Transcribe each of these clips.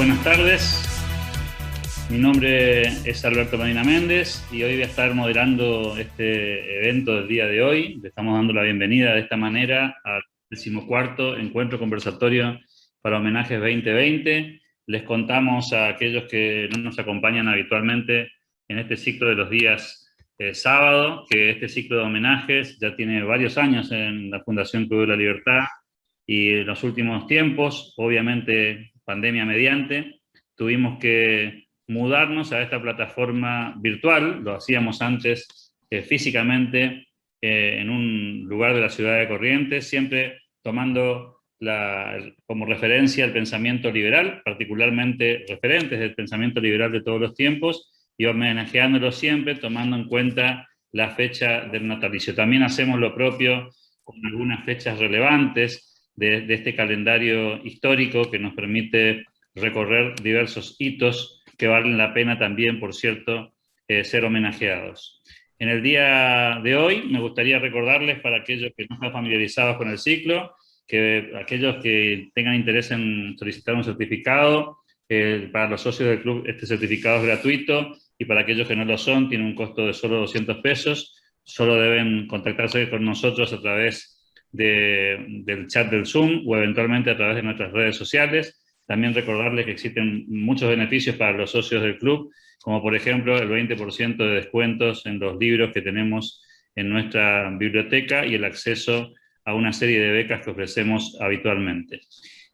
buenas tardes. Mi nombre es Alberto Medina Méndez y hoy voy a estar moderando este evento del día de hoy. Le estamos dando la bienvenida de esta manera al 14º Encuentro Conversatorio para Homenajes 2020. Les contamos a aquellos que no nos acompañan habitualmente en este ciclo de los días sábado, que este ciclo de homenajes ya tiene varios años en la Fundación Club de la Libertad y en los últimos tiempos, obviamente pandemia mediante, tuvimos que mudarnos a esta plataforma virtual. Lo hacíamos antes físicamente en un lugar de la ciudad de Corrientes, siempre tomando como referencia el pensamiento liberal, particularmente referentes del pensamiento liberal de todos los tiempos, y homenajeándolo siempre, tomando en cuenta la fecha del natalicio. También hacemos lo propio con algunas fechas relevantes de este calendario histórico que nos permite recorrer diversos hitos que valen la pena también, por cierto, ser homenajeados. En el día de hoy me gustaría recordarles, para aquellos que no están familiarizados con el ciclo, que aquellos que tengan interés en solicitar un certificado, para los socios del club este certificado es gratuito, y para aquellos que no lo son tiene un costo de solo 200 pesos, solo deben contactarse con nosotros a través del chat del Zoom o eventualmente a través de nuestras redes sociales. También recordarles que existen muchos beneficios para los socios del club, como por ejemplo el 20% de descuentos en los libros que tenemos en nuestra biblioteca y el acceso a una serie de becas que ofrecemos habitualmente.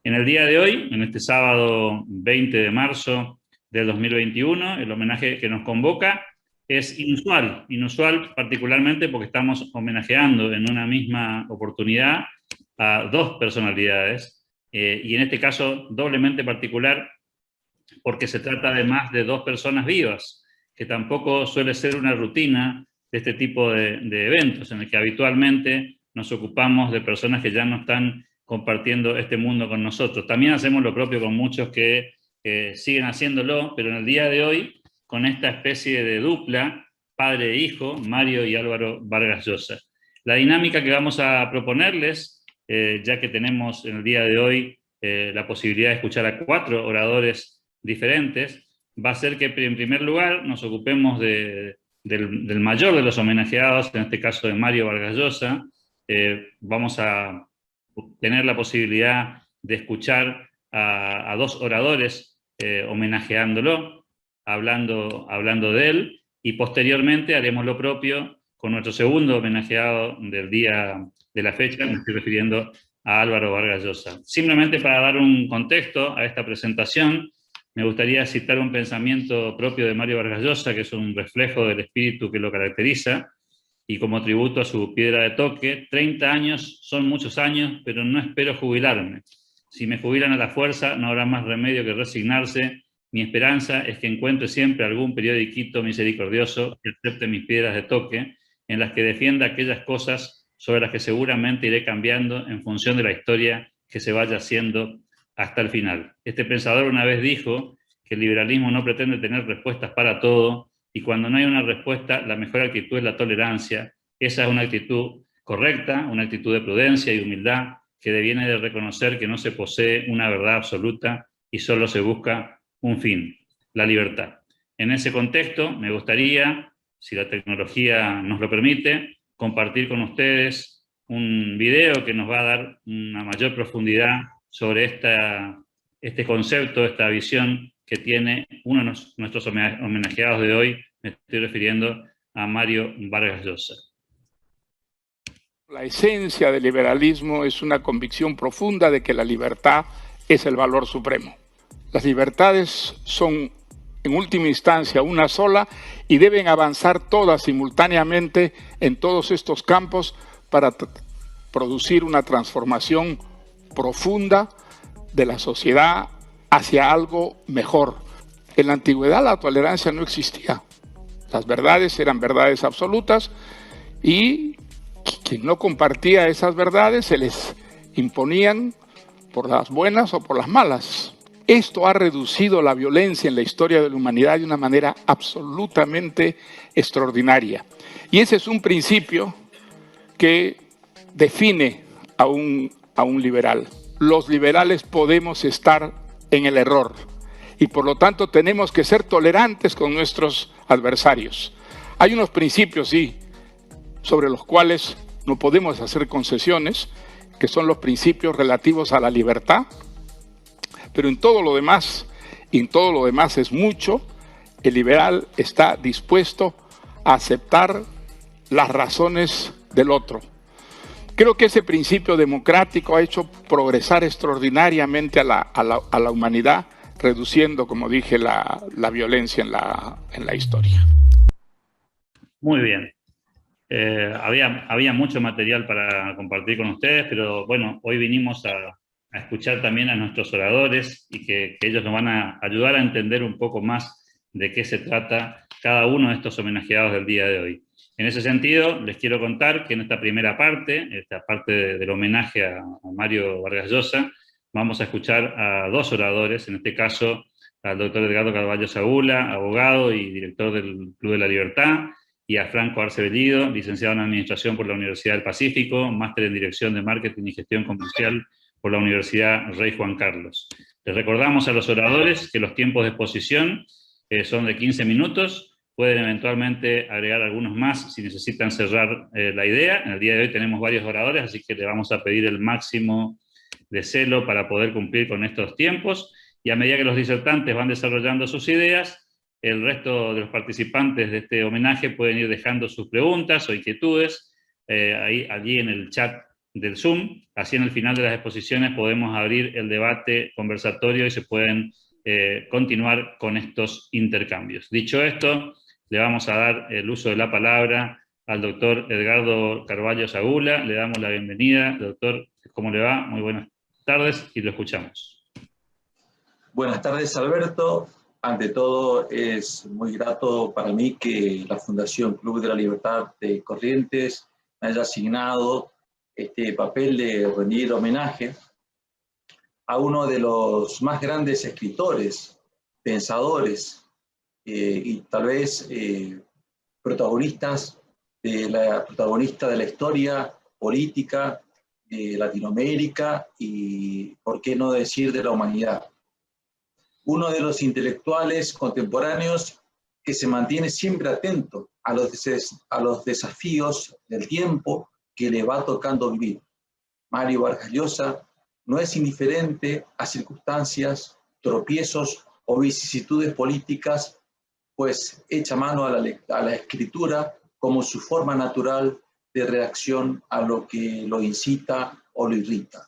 En el día de hoy, en este sábado 20 de marzo del 2021, el homenaje que nos convoca es inusual particularmente porque estamos homenajeando en una misma oportunidad a dos personalidades, y en este caso doblemente particular porque se trata de más de dos personas vivas, que tampoco suele ser una rutina de este tipo de eventos, en el que habitualmente nos ocupamos de personas que ya no están compartiendo este mundo con nosotros. También hacemos lo propio con muchos que siguen haciéndolo, pero en el día de hoy, con esta especie de dupla, padre e hijo, Mario y Álvaro Vargas Llosa. La dinámica que vamos a proponerles, ya que tenemos en el día de hoy la posibilidad de escuchar a 4 oradores diferentes, va a ser que en primer lugar nos ocupemos del mayor de los homenajeados, en este caso de Mario Vargas Llosa. Vamos a tener la posibilidad de escuchar a 2 oradores homenajeándolo, hablando de él, y posteriormente haremos lo propio con nuestro segundo homenajeado del día de la fecha. Me estoy refiriendo a Álvaro Vargas Llosa. Simplemente para dar un contexto a esta presentación, me gustaría citar un pensamiento propio de Mario Vargas Llosa, que es un reflejo del espíritu que lo caracteriza, y como tributo a su piedra de toque: 30 años son muchos años, pero no espero jubilarme. Si me jubilan a la fuerza, no habrá más remedio que resignarse. Mi esperanza es que encuentre siempre algún periodiquito misericordioso que acepte mis piedras de toque, en las que defienda aquellas cosas sobre las que seguramente iré cambiando en función de la historia que se vaya haciendo hasta el final. Este pensador una vez dijo que el liberalismo no pretende tener respuestas para todo, y cuando no hay una respuesta, la mejor actitud es la tolerancia. Esa es una actitud correcta, una actitud de prudencia y humildad, que deviene de reconocer que no se posee una verdad absoluta y solo se busca un fin: la libertad. En ese contexto, me gustaría, si la tecnología nos lo permite, compartir con ustedes un video que nos va a dar una mayor profundidad sobre este concepto, esta visión que tiene uno de nuestros homenajeados de hoy. Me estoy refiriendo a Mario Vargas Llosa. La esencia del liberalismo es una convicción profunda de que la libertad es el valor supremo. Las libertades son, en última instancia, una sola, y deben avanzar todas simultáneamente en todos estos campos para producir una transformación profunda de la sociedad hacia algo mejor. En la antigüedad la tolerancia no existía. Las verdades eran verdades absolutas, y quien no compartía esas verdades se les imponían por las buenas o por las malas. Esto ha reducido la violencia en la historia de la humanidad de una manera absolutamente extraordinaria. Y ese es un principio que define a un liberal. Los liberales podemos estar en el error. y por lo tanto tenemos que ser tolerantes con nuestros adversarios. Hay unos principios, sí, sobre los cuales no podemos hacer concesiones, que son los principios relativos a la libertad, pero en todo lo demás es mucho, el liberal está dispuesto a aceptar las razones del otro. Creo que ese principio democrático ha hecho progresar extraordinariamente a la humanidad, reduciendo, como dije, la violencia en la historia. Muy bien. Había mucho material para compartir con ustedes, pero bueno, hoy vinimos a escuchar también a nuestros oradores y que ellos nos van a ayudar a entender un poco más de qué se trata cada uno de estos homenajeados del día de hoy. En ese sentido, les quiero contar que en esta primera parte, esta parte del homenaje a Mario Vargas Llosa, vamos a escuchar a dos oradores, en este caso al doctor Edgardo Carvalho Saúla, abogado y director del Club de la Libertad, y a Franco Arce Bellido, licenciado en Administración por la Universidad del Pacífico, máster en Dirección de Marketing y Gestión Comercial por la Universidad Rey Juan Carlos. Les recordamos a los oradores que los tiempos de exposición son de 15 minutos, pueden eventualmente agregar algunos más si necesitan cerrar la idea. En el día de hoy tenemos varios oradores, así que le vamos a pedir el máximo de celo para poder cumplir con estos tiempos, y a medida que los disertantes van desarrollando sus ideas, el resto de los participantes de este homenaje pueden ir dejando sus preguntas o inquietudes allí en el chat del Zoom. Así en el final de las exposiciones podemos abrir el debate conversatorio y se pueden continuar con estos intercambios. Dicho esto, le vamos a dar el uso de la palabra al doctor Edgardo Carvalho Saúla. Le damos la bienvenida. Doctor, ¿cómo le va? Muy buenas tardes y lo escuchamos. Buenas tardes, Alberto. Ante todo, es muy grato para mí que la Fundación Club de la Libertad de Corrientes me haya asignado este papel de rendir homenaje a uno de los más grandes escritores, pensadores y tal vez protagonista de la historia política de Latinoamérica y, por qué no decir, de la humanidad. Uno de los intelectuales contemporáneos que se mantiene siempre atento a los desafíos del tiempo que le va tocando vivir. Mario Vargas Llosa no es indiferente a circunstancias, tropiezos o vicisitudes políticas, pues echa mano a la escritura como su forma natural de reacción a lo que lo incita o lo irrita.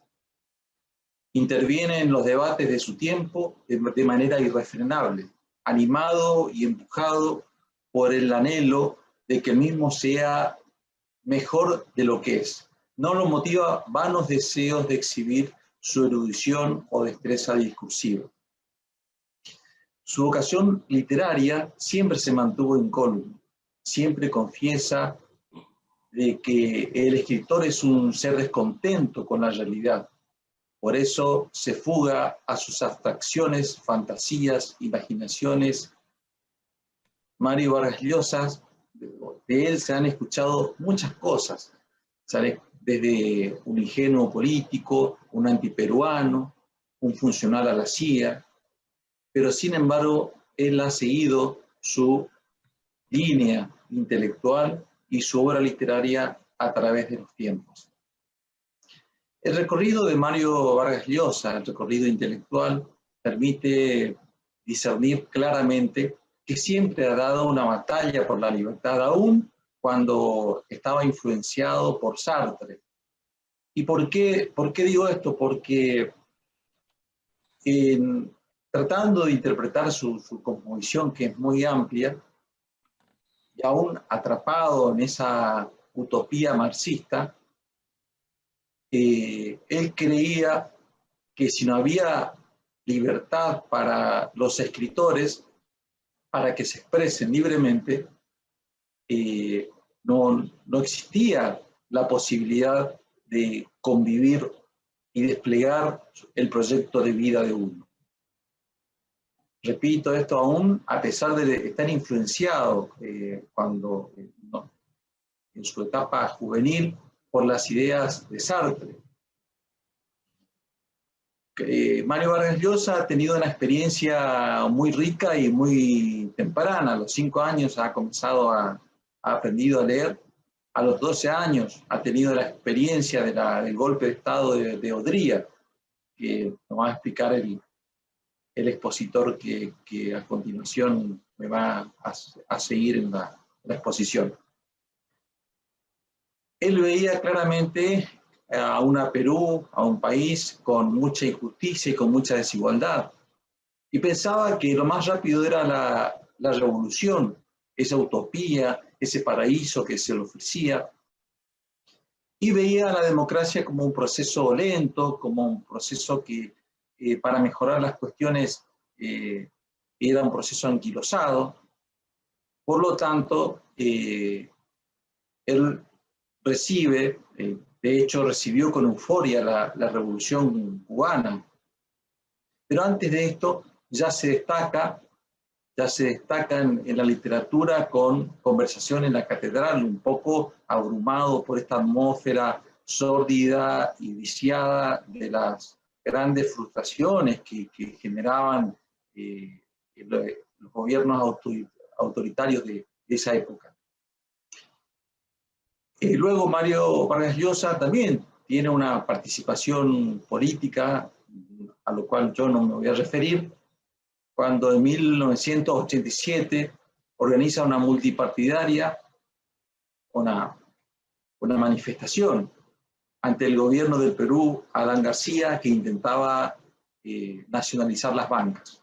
Interviene en los debates de su tiempo de manera irrefrenable, animado y empujado por el anhelo de que el mismo sea mejor de lo que es. No lo motiva vanos deseos de exhibir su erudición o destreza discursiva. Su vocación literaria siempre se mantuvo incólume. Siempre confiesa de que el escritor es un ser descontento con la realidad. Por eso se fuga a sus abstracciones, fantasías, imaginaciones. Mario Vargas Llosa, de él se han escuchado muchas cosas, ¿sabes? Desde un ingenuo político, un antiperuano, un funcional a la CIA, pero sin embargo él ha seguido su línea intelectual y su obra literaria a través de los tiempos. El recorrido de Mario Vargas Llosa, el recorrido intelectual, permite discernir claramente que siempre ha dado una batalla por la libertad, aún cuando estaba influenciado por Sartre. ¿Y por qué digo esto? Porque tratando de interpretar su cosmovisión, que es muy amplia, y aún atrapado en esa utopía marxista, él creía que si no había libertad para los escritores, para que se expresen libremente, no existía la posibilidad de convivir y desplegar el proyecto de vida de uno. Repito esto aún a pesar de estar influenciado en su etapa juvenil por las ideas de Sartre. Mario Vargas Llosa ha tenido una experiencia muy rica y muy temprana. A los 5 años ha aprendido a leer. A los 12 años ha tenido la experiencia del golpe de Estado de Odría, que nos va a explicar el expositor que a continuación me va a seguir en la exposición. Él veía claramente a Perú, a un país con mucha injusticia y con mucha desigualdad, y pensaba que lo más rápido era la revolución, esa utopía, ese paraíso que se le ofrecía, y veía a la democracia como un proceso lento, como un proceso que para mejorar las cuestiones era un proceso anquilosado. Por lo tanto, él recibe, de hecho recibió con euforia la revolución cubana, pero antes de esto ya se destaca en la literatura con Conversación en la Catedral, un poco abrumado por esta atmósfera sórdida y viciada de las grandes frustraciones que generaban los gobiernos autoritarios de esa época. Luego Mario Vargas Llosa también tiene una participación política, a lo cual yo no me voy a referir, cuando en 1987 organiza una multipartidaria, una manifestación ante el gobierno del Perú, Adán García, que intentaba nacionalizar las bancas.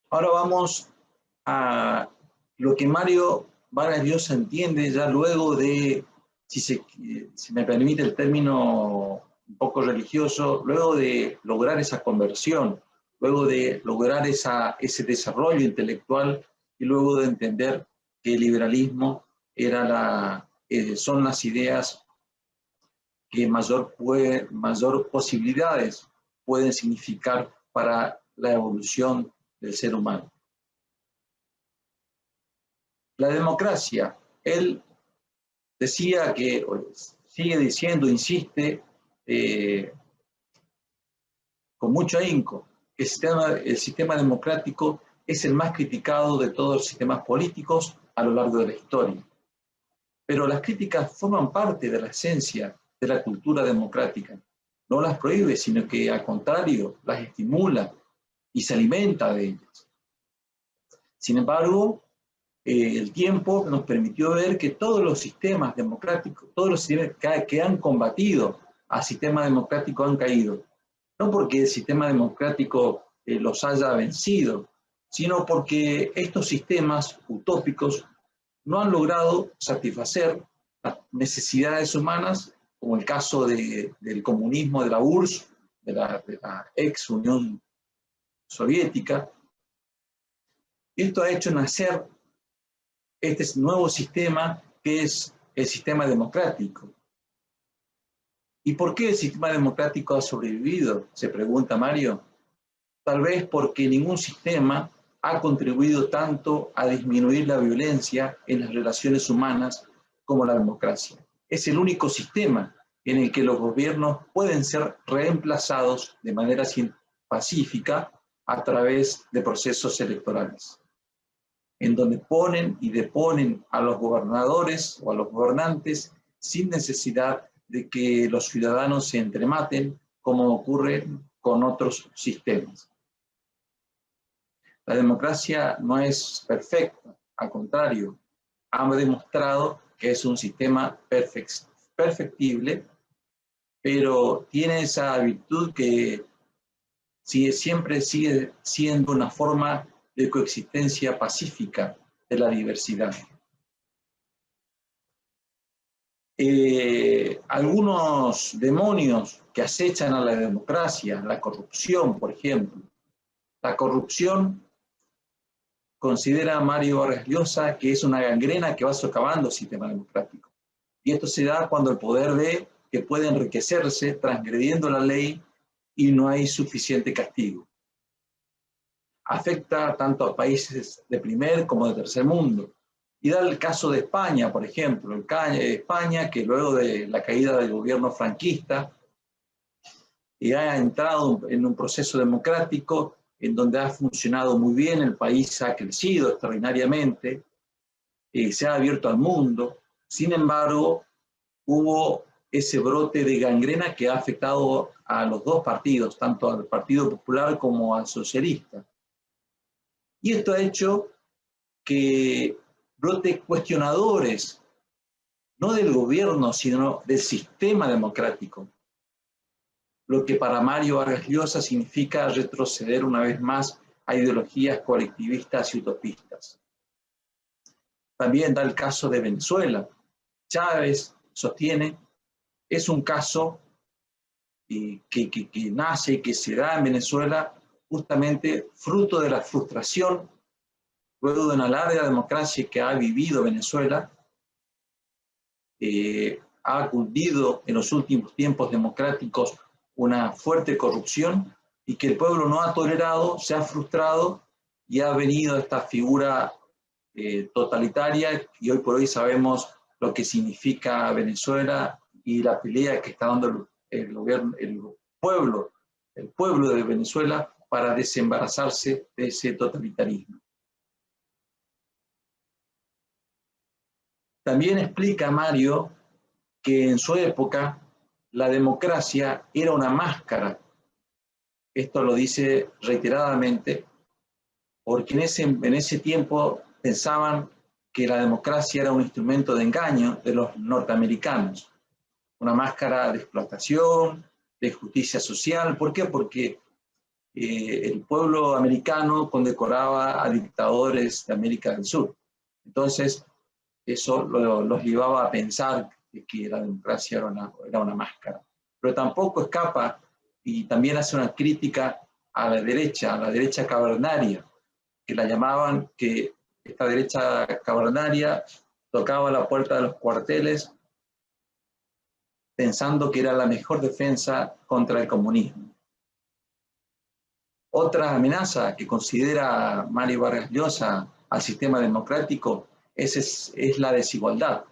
Ahora vamos a lo que Mario Vargas Llosa entiende ya luego de, si me permite el término un poco religioso, luego de lograr esa conversión, luego de lograr ese desarrollo intelectual y luego de entender que el liberalismo son las ideas que mayor posibilidades pueden significar para la evolución del ser humano. La democracia, él decía que, sigue diciendo, insiste con mucho ahínco, que el sistema democrático es el más criticado de todos los sistemas políticos a lo largo de la historia. Pero las críticas forman parte de la esencia de la cultura democrática. No las prohíbe, sino que al contrario, las estimula y se alimenta de ellas. Sin embargo, el tiempo nos permitió ver que todos los sistemas democráticos, todos los sistemas que han combatido al sistema democrático han caído. No porque el sistema democrático los haya vencido, sino porque estos sistemas utópicos no han logrado satisfacer las necesidades humanas, como el caso del comunismo, de la URSS, de la ex Unión Soviética. Esto ha hecho nacer este nuevo sistema que es el sistema democrático. ¿Y por qué el sistema democrático ha sobrevivido? Se pregunta Mario. Tal vez porque ningún sistema ha contribuido tanto a disminuir la violencia en las relaciones humanas como la democracia. Es el único sistema en el que los gobiernos pueden ser reemplazados de manera pacífica a través de procesos electorales, en donde ponen y deponen a los gobernadores o a los gobernantes sin necesidad de que los ciudadanos se entrematen, como ocurre con otros sistemas. La democracia no es perfecta, al contrario, ha demostrado que es un sistema perfectible, pero tiene esa virtud que siempre sigue siendo una forma de coexistencia pacífica de la diversidad. Algunos demonios que acechan a la democracia, la corrupción, por ejemplo. La corrupción considera Mario Vargas Llosa que es una gangrena que va socavando el sistema democrático. Y esto se da cuando el poder ve que puede enriquecerse transgrediendo la ley y no hay suficiente castigo. Afecta tanto a países de primer como de tercer mundo. Y da el caso de España, por ejemplo. España, que luego de la caída del gobierno franquista, y ha entrado en un proceso democrático en donde ha funcionado muy bien, el país ha crecido extraordinariamente, se ha abierto al mundo. Sin embargo, hubo ese brote de gangrena que ha afectado a los dos partidos, tanto al Partido Popular como al socialista. Y esto ha hecho que brote cuestionadores, no del gobierno, sino del sistema democrático. Lo que para Mario Vargas Llosa significa retroceder una vez más a ideologías colectivistas y utopistas. También da el caso de Venezuela. Chávez sostiene, es un caso que nace y que se da en Venezuela justamente fruto de la frustración luego de una larga democracia que ha vivido Venezuela, ha cundido en los últimos tiempos democráticos una fuerte corrupción y que el pueblo no ha tolerado, se ha frustrado y ha venido esta figura totalitaria, y hoy por hoy sabemos lo que significa Venezuela y la pelea que está dando el gobierno, el pueblo de Venezuela para desembarazarse de ese totalitarismo. También explica Mario que en su época la democracia era una máscara. Esto lo dice reiteradamente porque en ese tiempo pensaban que la democracia era un instrumento de engaño de los norteamericanos, una máscara de explotación, de justicia social. ¿Por qué? Porque el pueblo americano condecoraba a dictadores de América del Sur. Entonces, eso los llevaba a pensar que la democracia era una máscara. Pero tampoco escapa y también hace una crítica a la derecha cavernaria, que la llamaban, que esta derecha cavernaria tocaba la puerta de los cuarteles pensando que era la mejor defensa contra el comunismo. Otra amenaza que considera Mario Vargas Llosa al sistema democrático es la desigualdad.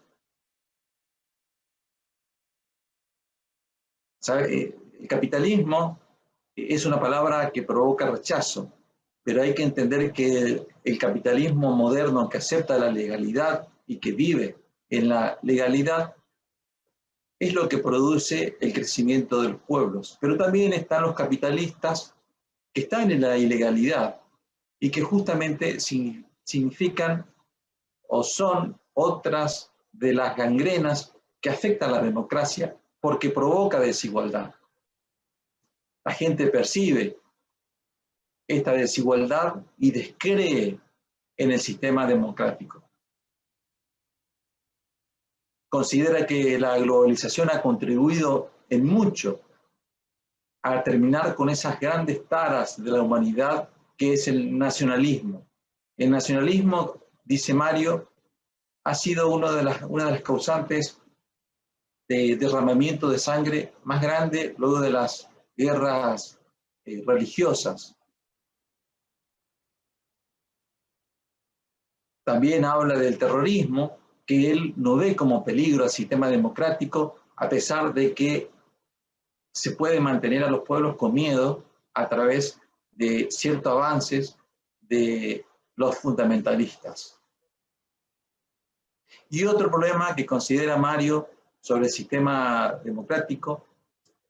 ¿Sabe? El capitalismo es una palabra que provoca rechazo, pero hay que entender que el capitalismo moderno que acepta la legalidad y que vive en la legalidad es lo que produce el crecimiento de los pueblos. Pero también están los capitalistas que están en la ilegalidad y que justamente significan o son otras de las gangrenas que afectan a la democracia porque provoca desigualdad. La gente percibe esta desigualdad y descree en el sistema democrático. Considera que la globalización ha contribuido en mucho a terminar con esas grandes taras de la humanidad que es el nacionalismo. El nacionalismo, dice Mario, ha sido una de las causantes de derramamiento de sangre más grande luego de las guerras religiosas. También habla del terrorismo, que él no ve como peligro al sistema democrático, a pesar de que se puede mantener a los pueblos con miedo a través de ciertos avances de los fundamentalistas. Y otro problema que considera Mario sobre el sistema democrático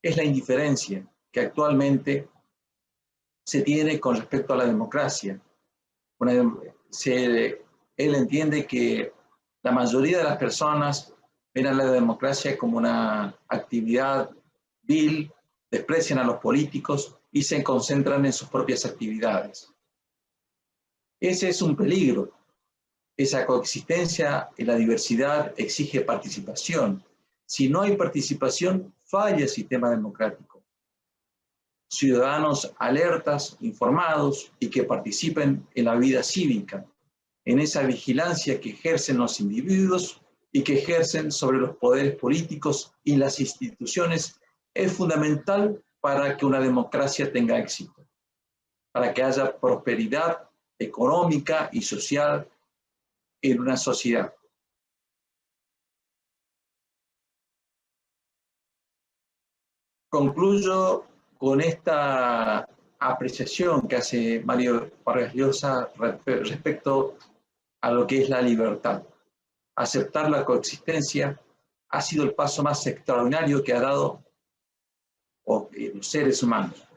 es la indiferencia que actualmente se tiene con respecto a la democracia. Él entiende que la mayoría de las personas ven a la democracia como una actividad vil, desprecian a los políticos y se concentran en sus propias actividades. Ese es un peligro. Esa coexistencia en la diversidad exige participación. Si no hay participación, falla el sistema democrático. Ciudadanos alertas, informados y que participen en la vida cívica, en esa vigilancia que ejercen los individuos y que ejercen sobre los poderes políticos y las instituciones, es fundamental para que una democracia tenga éxito, para que haya prosperidad económica y social en una sociedad. Concluyo con esta apreciación que hace Mario Vargas Llosa respecto a lo que es la libertad. Aceptar la coexistencia ha sido el paso más extraordinario que ha dado los seres humanos,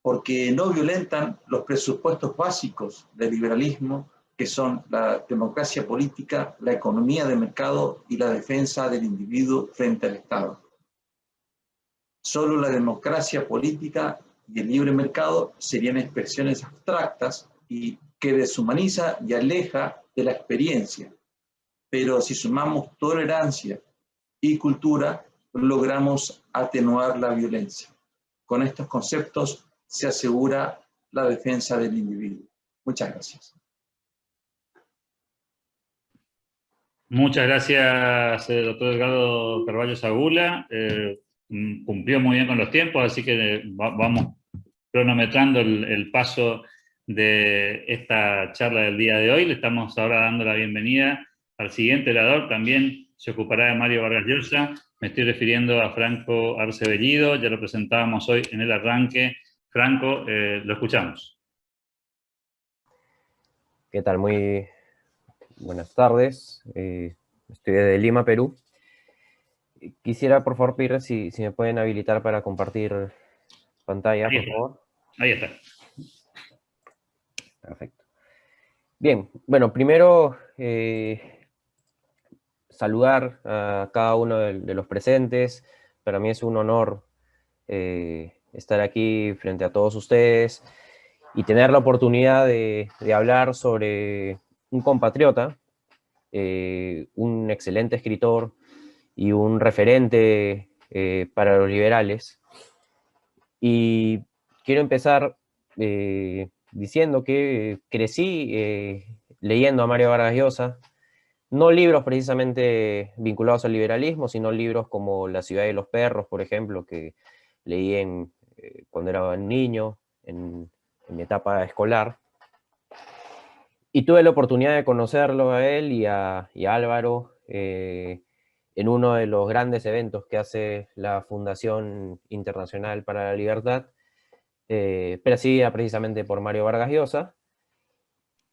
porque no violentan los presupuestos básicos del liberalismo, que son la democracia política, la economía de mercado y la defensa del individuo frente al Estado. Solo la democracia política y el libre mercado serían expresiones abstractas y que deshumaniza y aleja de la experiencia. Pero si sumamos tolerancia y cultura, logramos atenuar la violencia. Con estos conceptos se asegura la defensa del individuo. Muchas gracias. Muchas gracias, doctor Edgardo Carvalho Sagula. Cumplió muy bien con los tiempos, así que vamos cronometrando el paso de esta charla del día de hoy. Le estamos ahora dando la bienvenida al siguiente orador, también se ocupará de Mario Vargas Llosa. Me estoy refiriendo a Franco Arce Bellido, ya lo presentábamos hoy en el arranque. Franco, lo escuchamos. ¿Qué tal? Muy buenas tardes. Estoy desde Lima, Perú. Quisiera, por favor, pedir si me pueden habilitar para compartir pantalla, por favor. Ahí está. Perfecto. Bien, bueno, primero saludar a cada uno de los presentes. Para mí es un honor estar aquí frente a todos ustedes y tener la oportunidad de hablar sobre un compatriota, un excelente escritor y un referente para los liberales. Y quiero empezar diciendo que crecí leyendo a Mario Vargas Llosa, no libros precisamente vinculados al liberalismo, sino libros como La ciudad de los perros, por ejemplo, que leí cuando era un niño, en mi etapa escolar. Y tuve la oportunidad de conocerlo a él y a Álvaro en uno de los grandes eventos que hace la Fundación Internacional para la Libertad, presidida precisamente por Mario Vargas Llosa,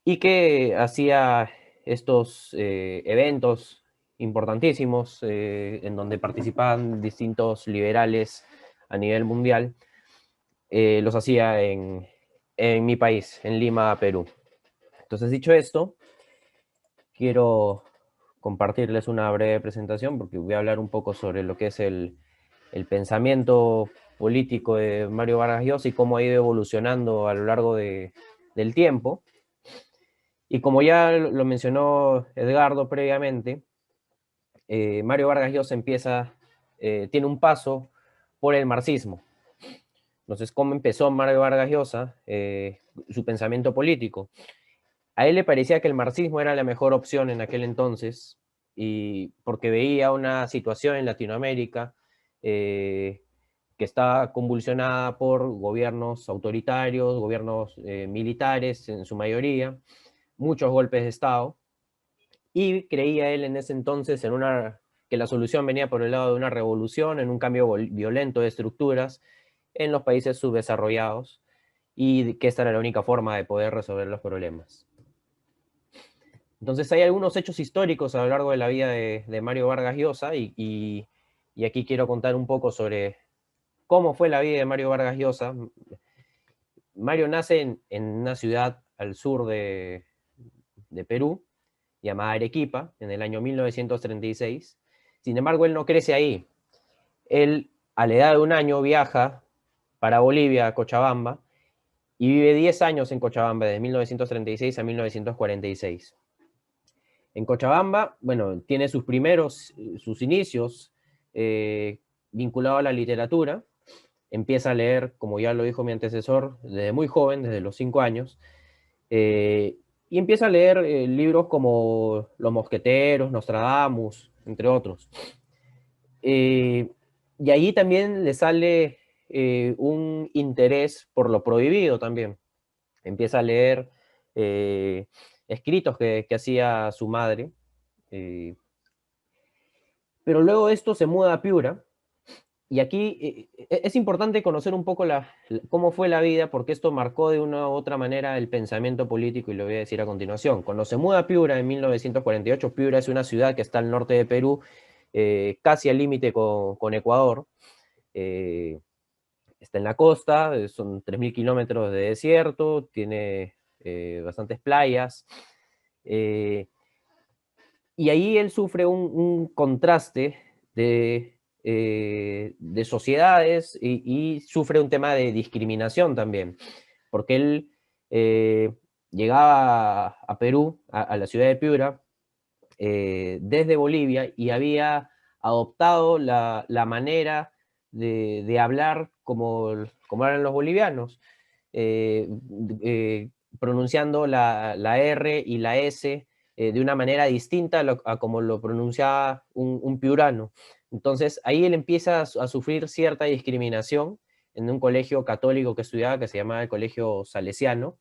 y que hacía estos eventos importantísimos en donde participaban distintos liberales a nivel mundial. Los hacía en mi país, en Lima, Perú. Entonces, dicho esto, quiero compartirles una breve presentación porque voy a hablar un poco sobre lo que es el pensamiento político de Mario Vargas Llosa y cómo ha ido evolucionando a lo largo del tiempo. Y como ya lo mencionó Edgardo previamente, Mario Vargas Llosa tiene un paso por el marxismo. Entonces, ¿cómo empezó Mario Vargas Llosa su pensamiento político? A él le parecía que el marxismo era la mejor opción en aquel entonces, y porque veía una situación en Latinoamérica que estaba convulsionada por gobiernos autoritarios, gobiernos militares en su mayoría, muchos golpes de Estado, y creía él en ese entonces que la solución venía por el lado de una revolución, en un cambio violento de estructuras en los países subdesarrollados, y que esta era la única forma de poder resolver los problemas. Entonces hay algunos hechos históricos a lo largo de la vida de Mario Vargas Llosa, y aquí quiero contar un poco sobre cómo fue la vida de Mario Vargas Llosa. Mario nace en una ciudad al sur de Perú, llamada Arequipa, en el año 1936. Sin embargo, él no crece ahí. Él, a la edad de 1 año, viaja para Bolivia, a Cochabamba, y vive 10 años en Cochabamba, de 1936 a 1946. En Cochabamba, bueno, tiene sus inicios vinculado a la literatura. Empieza a leer, como ya lo dijo mi antecesor, desde muy joven, desde los 5 años, y empieza a leer libros como Los Mosqueteros, Nostradamus, entre otros. Y allí también le sale un interés por lo prohibido también. Empieza a leer escritos que hacía su madre. Pero luego esto se muda a Piura, Y aquí es importante conocer un poco cómo fue la vida, porque esto marcó de una u otra manera el pensamiento político, y lo voy a decir a continuación. Cuando se muda a Piura en 1948, Piura es una ciudad que está al norte de Perú, casi al límite con Ecuador. Está en la costa, son 3.000 kilómetros de desierto, tiene bastantes playas. Y ahí él sufre un contraste de sociedades y sufre un tema de discriminación también, porque él llegaba a Perú, a la ciudad de Piura, desde Bolivia, y había adoptado la manera de hablar como eran los bolivianos, eh, pronunciando la R y la S de una manera distinta a como lo pronunciaba un piurano. Entonces ahí él empieza a sufrir cierta discriminación en un colegio católico que estudiaba, que se llamaba el Colegio Salesiano,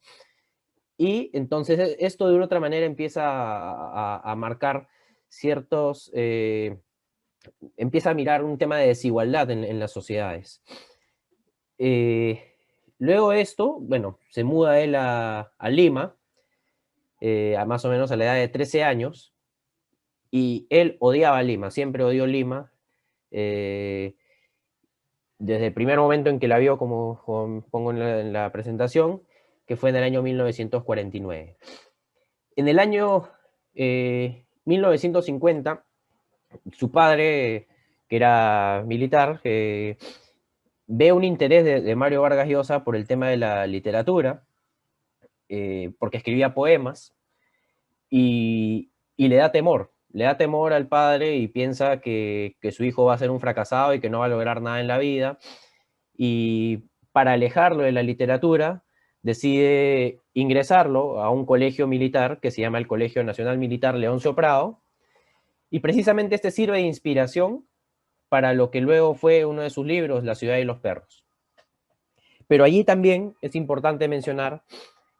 y entonces esto de una otra manera empieza a marcar ciertos, empieza a mirar un tema de desigualdad en las sociedades. Luego de esto, bueno, se muda él a Lima, a más o menos a la edad de 13 años, y él odiaba Lima, siempre odió Lima, desde el primer momento en que la vio, como pongo en la presentación, que fue en el año 1949. En el año 1950, su padre, que era militar, ve un interés de Mario Vargas Llosa por el tema de la literatura, porque escribía poemas, y le da temor al padre, y piensa que su hijo va a ser un fracasado y que no va a lograr nada en la vida, y para alejarlo de la literatura, decide ingresarlo a un colegio militar que se llama el Colegio Nacional Militar Leoncio Prado, y precisamente este sirve de inspiración para lo que luego fue uno de sus libros, La ciudad y los perros. Pero allí también es importante mencionar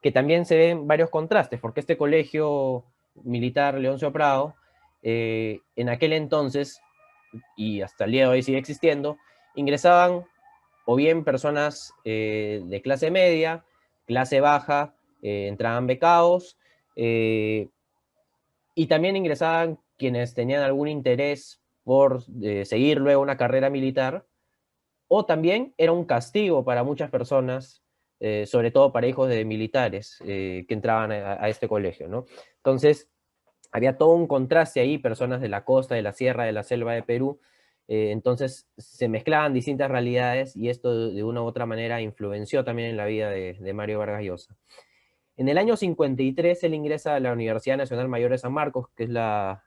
que también se ven varios contrastes, porque este colegio militar Leoncio Prado, en aquel entonces, y hasta el día de hoy sigue existiendo, ingresaban o bien personas de clase media, clase baja, entraban becados, y también ingresaban quienes tenían algún interés por seguir luego una carrera militar, o también era un castigo para muchas personas, sobre todo para hijos de militares que entraban a este colegio, ¿no? Entonces, había todo un contraste ahí, personas de la costa, de la sierra, de la selva de Perú, entonces se mezclaban distintas realidades, y esto de una u otra manera influenció también en la vida de Mario Vargas Llosa. En el año 53 él ingresa a la Universidad Nacional Mayor de San Marcos, que es la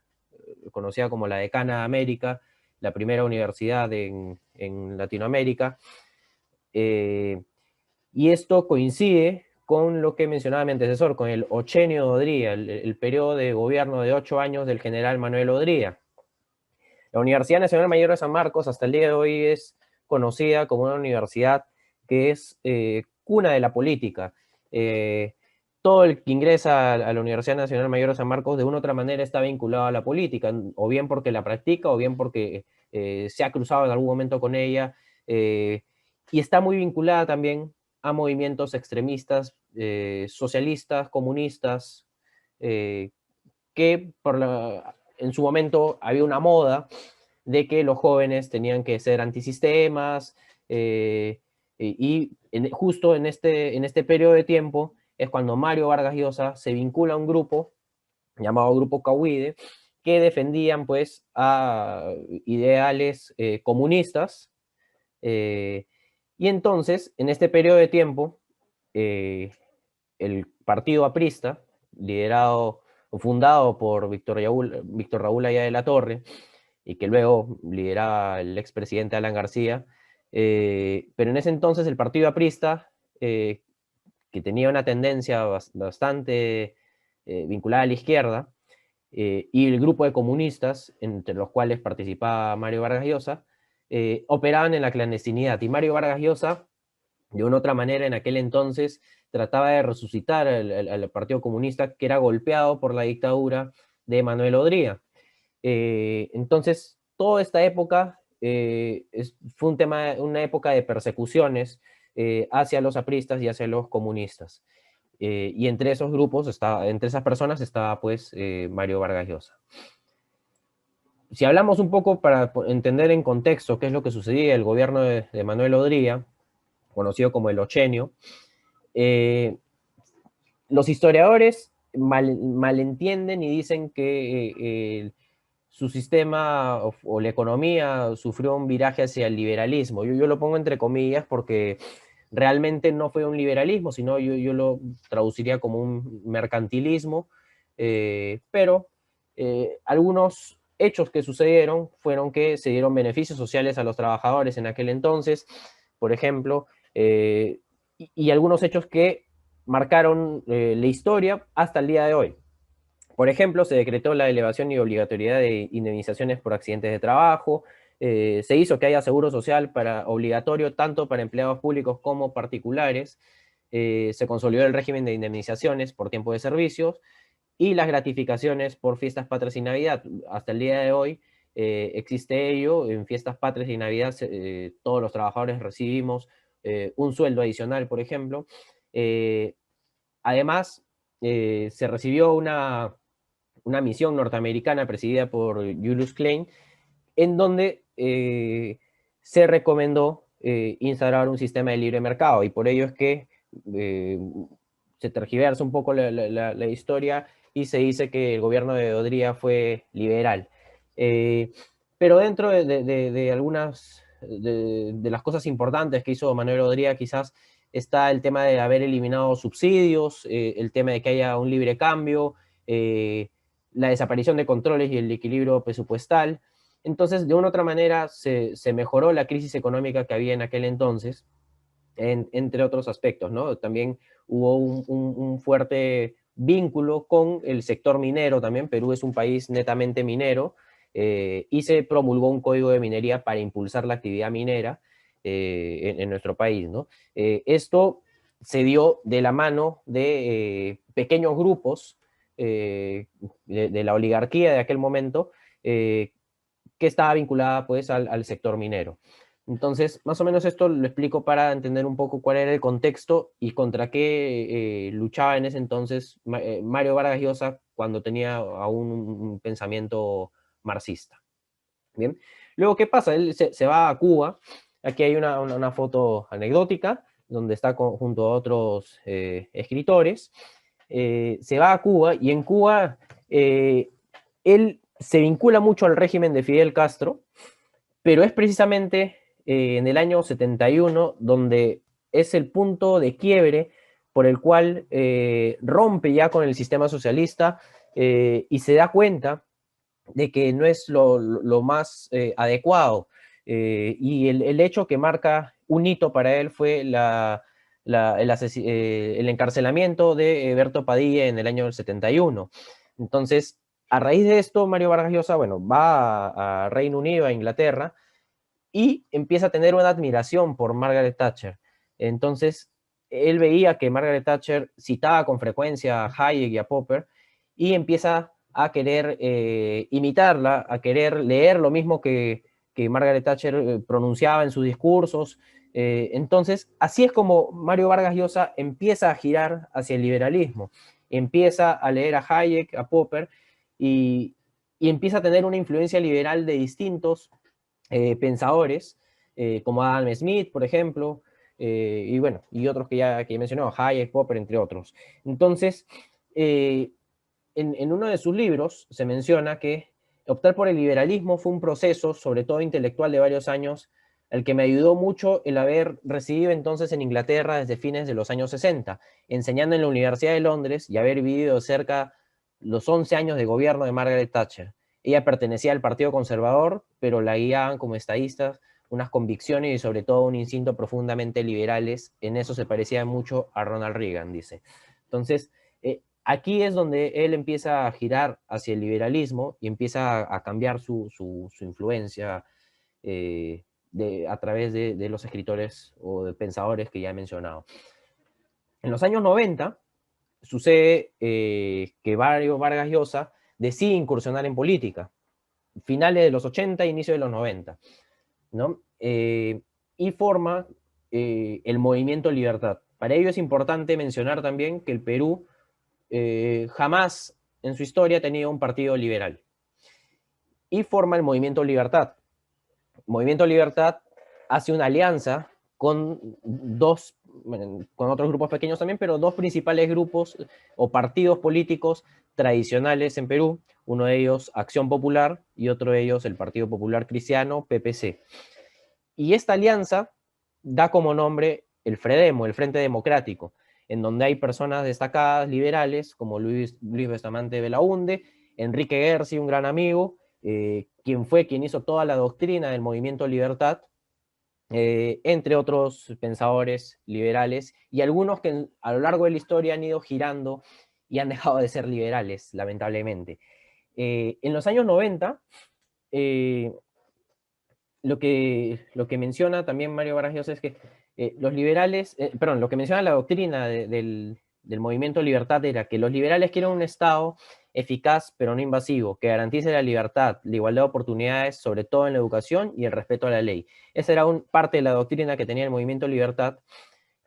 conocida como la Decana de América, la primera universidad en Latinoamérica, y esto coincide con lo que mencionaba mi antecesor, con el ochenio de Odría, el periodo de gobierno de 8 años del general Manuel Odría. La Universidad Nacional Mayor de San Marcos hasta el día de hoy es conocida como una universidad que es cuna de la política. Todo el que ingresa a la Universidad Nacional Mayor de San Marcos de una u otra manera está vinculado a la política, o bien porque la practica, o bien porque se ha cruzado en algún momento con ella, y está muy vinculada también a movimientos extremistas, socialistas, comunistas, que en su momento había una moda de que los jóvenes tenían que ser antisistemas, justo en este periodo de tiempo es cuando Mario Vargas Llosa se vincula a un grupo llamado Grupo Cahuide, que defendían pues a ideales comunistas, y entonces en este periodo de tiempo el partido aprista, liderado o fundado por Víctor Raúl Allá de la Torre, y que luego lideraba el expresidente Alan García, pero en ese entonces el partido aprista, que tenía una tendencia bastante vinculada a la izquierda, y el grupo de comunistas, entre los cuales participaba Mario Vargas Llosa, operaban en la clandestinidad, y Mario Vargas Llosa, de una otra manera, en aquel entonces, trataba de resucitar al Partido Comunista, que era golpeado por la dictadura de Manuel Odría. Entonces, toda esta época fue una época de persecuciones hacia los apristas y hacia los comunistas. Y entre esos grupos, entre esas personas estaba pues Mario Vargas Llosa. Si hablamos un poco para entender en contexto qué es lo que sucedía en el gobierno de Manuel Odría, conocido como el Ochenio, los historiadores malentienden y dicen que su sistema o la economía sufrió un viraje hacia el liberalismo. Yo lo pongo entre comillas porque realmente no fue un liberalismo, sino yo lo traduciría como un mercantilismo, pero algunos hechos que sucedieron fueron que se dieron beneficios sociales a los trabajadores en aquel entonces, por ejemplo, y algunos hechos que marcaron la historia hasta el día de hoy. Por ejemplo, se decretó la elevación y obligatoriedad de indemnizaciones por accidentes de trabajo, se hizo que haya seguro social obligatorio tanto para empleados públicos como particulares, se consolidó el régimen de indemnizaciones por tiempo de servicios y las gratificaciones por fiestas patrias y Navidad. Hasta el día de hoy existe ello, en fiestas patrias y Navidad todos los trabajadores recibimos un sueldo adicional, por ejemplo. Además, se recibió una misión norteamericana presidida por Julius Klein, en donde se recomendó instaurar un sistema de libre mercado, y por ello es que se tergiversa un poco la historia y se dice que el gobierno de Odría fue liberal. Pero dentro de algunas de las cosas importantes que hizo Manuel Odría, quizás está el tema de haber eliminado subsidios, el tema de que haya un libre cambio, la desaparición de controles y el equilibrio presupuestal. Entonces, de una u otra manera, se mejoró la crisis económica que había en aquel entonces, entre otros aspectos, ¿no? También hubo un fuerte vínculo con el sector minero también. Perú es un país netamente minero, y se promulgó un código de minería para impulsar la actividad minera en nuestro país, ¿no? Esto se dio de la mano de pequeños grupos de la oligarquía de aquel momento, que estaba vinculada pues al sector minero. Entonces, más o menos esto lo explico para entender un poco cuál era el contexto y contra qué luchaba en ese entonces Mario Vargas Llosa cuando tenía aún un pensamiento marxista. Bien. Luego, ¿qué pasa? Él se va a Cuba. Aquí hay una foto anecdótica donde está junto a otros escritores. Se va a Cuba y en Cuba él se vincula mucho al régimen de Fidel Castro, pero es precisamente en el año 71 donde es el punto de quiebre por el cual rompe ya con el sistema socialista y se da cuenta de que no es lo más adecuado. Y el hecho que marca un hito para él fue el encarcelamiento de Berto Padilla en el año 71. Entonces, a raíz de esto, Mario Vargas Llosa, bueno, va a Reino Unido, a Inglaterra, y empieza a tener una admiración por Margaret Thatcher. Entonces, él veía que Margaret Thatcher citaba con frecuencia a Hayek y a Popper, y empieza a querer imitarla, a querer leer lo mismo que Margaret Thatcher pronunciaba en sus discursos. Entonces, así es como Mario Vargas Llosa empieza a girar hacia el liberalismo, empieza a leer a Hayek, a Popper, y empieza a tener una influencia liberal de distintos pensadores, como Adam Smith, por ejemplo, y bueno, y otros que ya mencioné, Hayek, Popper, entre otros. Entonces, en uno de sus libros se menciona que optar por el liberalismo fue un proceso, sobre todo intelectual, de varios años, el que me ayudó mucho el haber residido entonces en Inglaterra desde fines de los años 60, enseñando en la Universidad de Londres y haber vivido cerca los 11 años de gobierno de Margaret Thatcher. Ella pertenecía al Partido Conservador, pero la guiaban como estadistas unas convicciones y sobre todo un instinto profundamente liberales. En eso se parecía mucho a Ronald Reagan, dice. Entonces, aquí es donde él empieza a girar hacia el liberalismo y empieza a cambiar su influencia a través de los escritores o de pensadores que ya he mencionado. En los años 90 sucede que Mario Vargas Llosa decide incursionar en política, finales de los 80, inicio de los 90. ¿no? Y forma el Movimiento Libertad. Para ello es importante mencionar también que el Perú jamás en su historia ha tenido un partido liberal. Y forma el Movimiento Libertad. Movimiento Libertad hace una alianza con con otros grupos pequeños también, pero dos principales grupos o partidos políticos tradicionales en Perú, uno de ellos Acción Popular y otro de ellos el Partido Popular Cristiano, PPC. Y esta alianza da como nombre el FREDEMO, el Frente Democrático, en donde hay personas destacadas liberales como Luis Bustamante Belaunde, Enrique Gersi, un gran amigo, quien hizo toda la doctrina del Movimiento Libertad, entre otros pensadores liberales, y algunos que a lo largo de la historia han ido girando y han dejado de ser liberales, lamentablemente. En los años 90, lo que menciona también Mario Vargas Llosa es que los liberales, lo que menciona la doctrina del Movimiento Libertad era que los liberales quieren un Estado eficaz pero no invasivo, que garantice la libertad, la igualdad de oportunidades, sobre todo en la educación y el respeto a la ley. Esa era parte de la doctrina que tenía el Movimiento Libertad,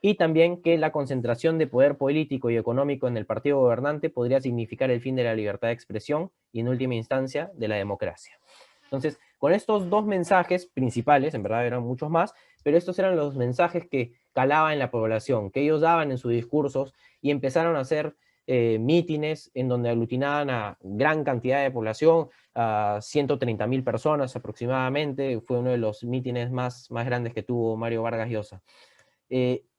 y también que la concentración de poder político y económico en el partido gobernante podría significar el fin de la libertad de expresión y, en última instancia, de la democracia. Entonces, con estos dos mensajes principales, en verdad eran muchos más, pero estos eran los mensajes que calaban en la población, que ellos daban en sus discursos, y empezaron a hacer mítines en donde aglutinaban a gran cantidad de población, a 130.000 personas aproximadamente. Fue uno de los mítines más grandes que tuvo Mario Vargas Llosa.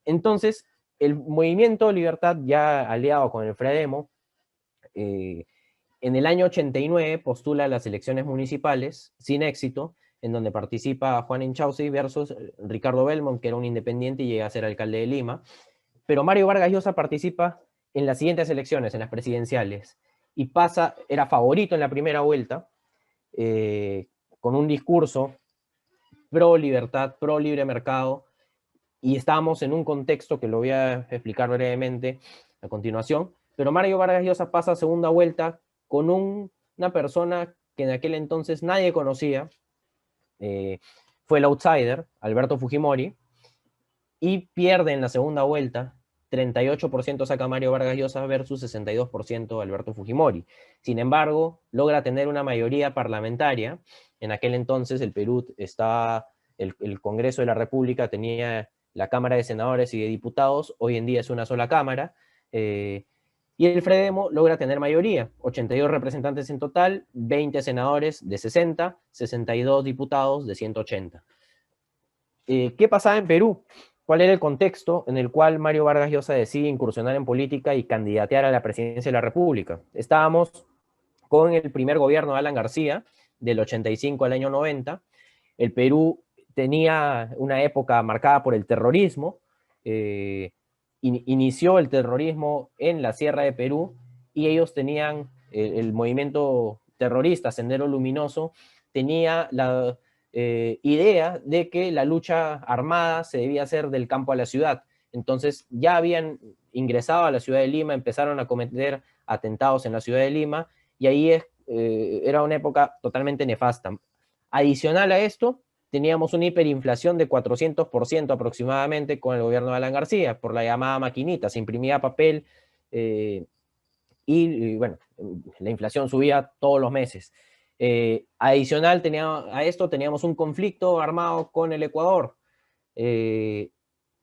Entonces, el Movimiento Libertad, ya aliado con el FREDEMO, en el año 89 postula las elecciones municipales, sin éxito, en donde participa Juan Inchausti versus Ricardo Belmont, que era un independiente y llega a ser alcalde de Lima. Pero Mario Vargas Llosa participa en las siguientes elecciones, en las presidenciales, y era favorito en la primera vuelta, con un discurso pro libertad, pro libre mercado, y estábamos en un contexto que lo voy a explicar brevemente a continuación, pero Mario Vargas Llosa pasa a segunda vuelta con una persona que en aquel entonces nadie conocía, fue el outsider, Alberto Fujimori, y pierde en la segunda vuelta. 38% saca Mario Vargas Llosa versus 62% Alberto Fujimori. Sin embargo, logra tener una mayoría parlamentaria. En aquel entonces el Perú el Congreso de la República tenía la Cámara de Senadores y de Diputados, hoy en día es una sola Cámara, y el FREDEMO logra tener mayoría, 82 representantes en total, 20 senadores de 60, 62 diputados de 180. ¿Qué pasaba en Perú? ¿Cuál era el contexto en el cual Mario Vargas Llosa decide incursionar en política y candidatear a la presidencia de la República? Estábamos con el primer gobierno de Alan García, del 85 al año 90. El Perú tenía una época marcada por el terrorismo, inició el terrorismo en la Sierra de Perú, y ellos tenían el movimiento terrorista Sendero Luminoso, tenía la idea de que la lucha armada se debía hacer del campo a la ciudad. Entonces ya habían ingresado a la ciudad de Lima, empezaron a cometer atentados en la ciudad de Lima, y ahí era una época totalmente nefasta. Adicional a esto, teníamos una hiperinflación de 400% aproximadamente con el gobierno de Alan García, por la llamada maquinita, se imprimía papel, y bueno, la inflación subía todos los meses. Adicional a esto teníamos un conflicto armado con el Ecuador.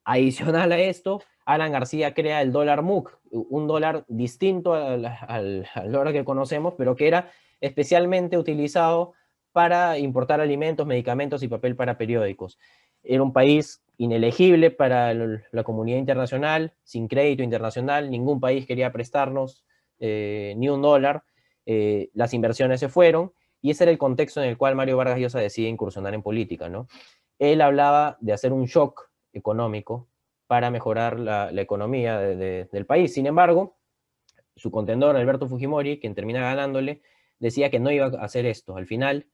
Adicional a esto, Alan García crea el dólar MUC, un dólar distinto al dólar que conocemos, pero que era especialmente utilizado para importar alimentos, medicamentos y papel para periódicos. Era un país inelegible para la comunidad internacional, sin crédito internacional, ningún país quería prestarnos ni un dólar, las inversiones se fueron, y ese era el contexto en el cual Mario Vargas Llosa decide incursionar en política, ¿no? Él hablaba de hacer un shock económico para mejorar la economía del país. Sin embargo, su contendor, Alberto Fujimori, quien termina ganándole, decía que no iba a hacer esto. Al final,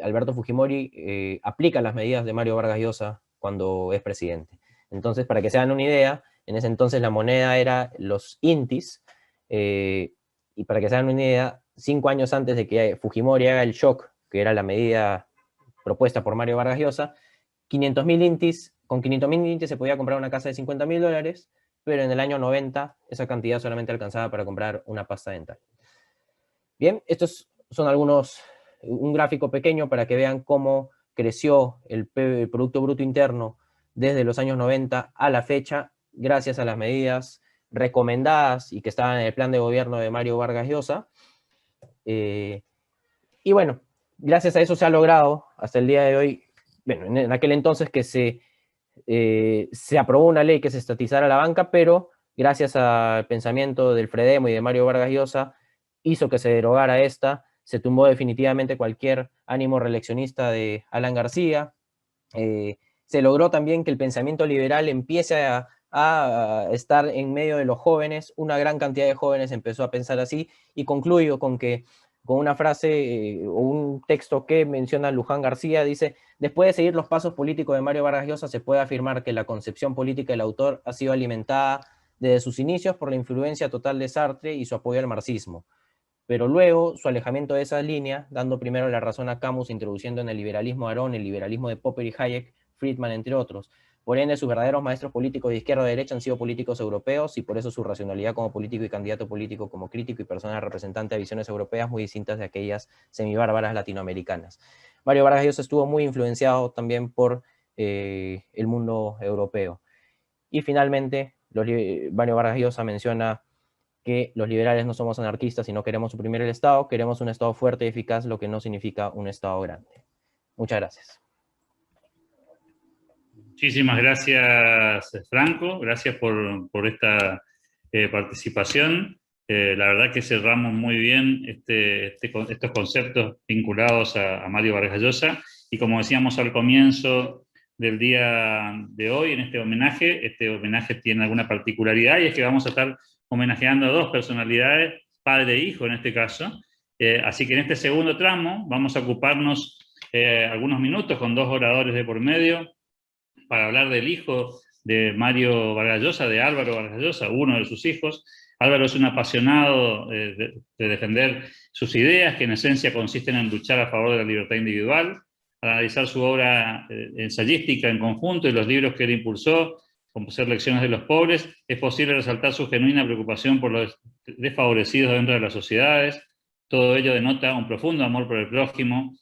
Alberto Fujimori aplica las medidas de Mario Vargas Llosa cuando es presidente. Entonces, para que se hagan una idea, en ese entonces la moneda era los intis, y para que se hagan una idea, 5 años antes de que Fujimori haga el shock, que era la medida propuesta por Mario Vargas Llosa, 500.000 intis, con 500.000 intis se podía comprar una casa de $50.000, pero en el año 90 esa cantidad solamente alcanzaba para comprar una pasta dental. Bien, estos son un gráfico pequeño para que vean cómo creció el Producto Bruto Interno desde los años 90 a la fecha, gracias a las medidas recomendadas y que estaban en el plan de gobierno de Mario Vargas Llosa. Y bueno, gracias a eso se ha logrado hasta el día de hoy, bueno, en aquel entonces que se aprobó una ley que se estatizara la banca, pero gracias al pensamiento del Fredemo y de Mario Vargas Llosa, hizo que se derogara esta, se tumbó definitivamente cualquier ánimo reeleccionista de Alan García, se logró también que el pensamiento liberal empiece a estar en medio de los jóvenes, una gran cantidad de jóvenes empezó a pensar así, y concluyo con una frase o un texto que menciona Luján García, dice: después de seguir los pasos políticos de Mario Vargas Llosa, se puede afirmar que la concepción política del autor ha sido alimentada desde sus inicios por la influencia total de Sartre y su apoyo al marxismo, pero luego su alejamiento de esa línea, dando primero la razón a Camus, introduciendo en el liberalismo de Aron, el liberalismo de Popper y Hayek, Friedman, entre otros. Por ende, sus verdaderos maestros políticos de izquierda o derecha han sido políticos europeos, y por eso su racionalidad como político y candidato político, como crítico y persona representante de visiones europeas muy distintas de aquellas semibárbaras latinoamericanas. Mario Vargas Llosa estuvo muy influenciado también por el mundo europeo. Y finalmente, Mario Vargas Llosa menciona que los liberales no somos anarquistas y no queremos suprimir el Estado, queremos un Estado fuerte y eficaz, lo que no significa un Estado grande. Muchas gracias. Muchísimas gracias, Franco. Gracias por esta participación. La verdad que cerramos muy bien estos conceptos vinculados a Mario Vargas Llosa. Y como decíamos al comienzo del día de hoy, en este homenaje tiene alguna particularidad, y es que vamos a estar homenajeando a dos personalidades, padre e hijo en este caso. Así que en este segundo tramo vamos a ocuparnos algunos minutos con dos oradores de por medio para hablar del hijo de Mario Vargas Llosa, de Álvaro Vargas Llosa, uno de sus hijos. Álvaro es un apasionado de defender sus ideas, que en esencia consisten en luchar a favor de la libertad individual. Al analizar su obra ensayística en conjunto y los libros que él impulsó, como ser Lecciones de los Pobres, es posible resaltar su genuina preocupación por los desfavorecidos dentro de las sociedades. Todo ello denota un profundo amor por el prójimo.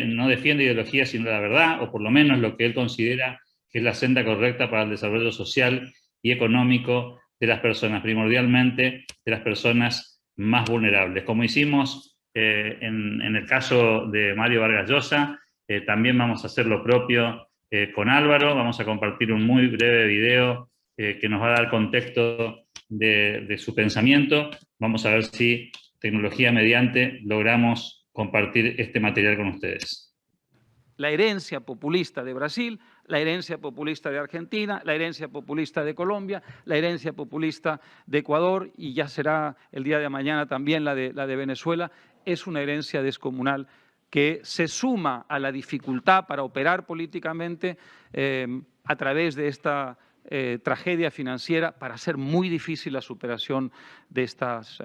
No defiende ideología sino la verdad, o por lo menos lo que él considera que es la senda correcta para el desarrollo social y económico de las personas, primordialmente de las personas más vulnerables. Como hicimos en el caso de Mario Vargas Llosa, también vamos a hacer lo propio con Álvaro. Vamos a compartir un muy breve video que nos va a dar contexto de su pensamiento. Vamos a ver si, tecnología mediante, logramos compartir este material con ustedes. La herencia populista de Brasil, la herencia populista de Argentina, la herencia populista de Colombia, la herencia populista de Ecuador, y ya será el día de mañana también la de Venezuela, es una herencia descomunal que se suma a la dificultad para operar políticamente a través de esta tragedia financiera, para hacer muy difícil la superación de estas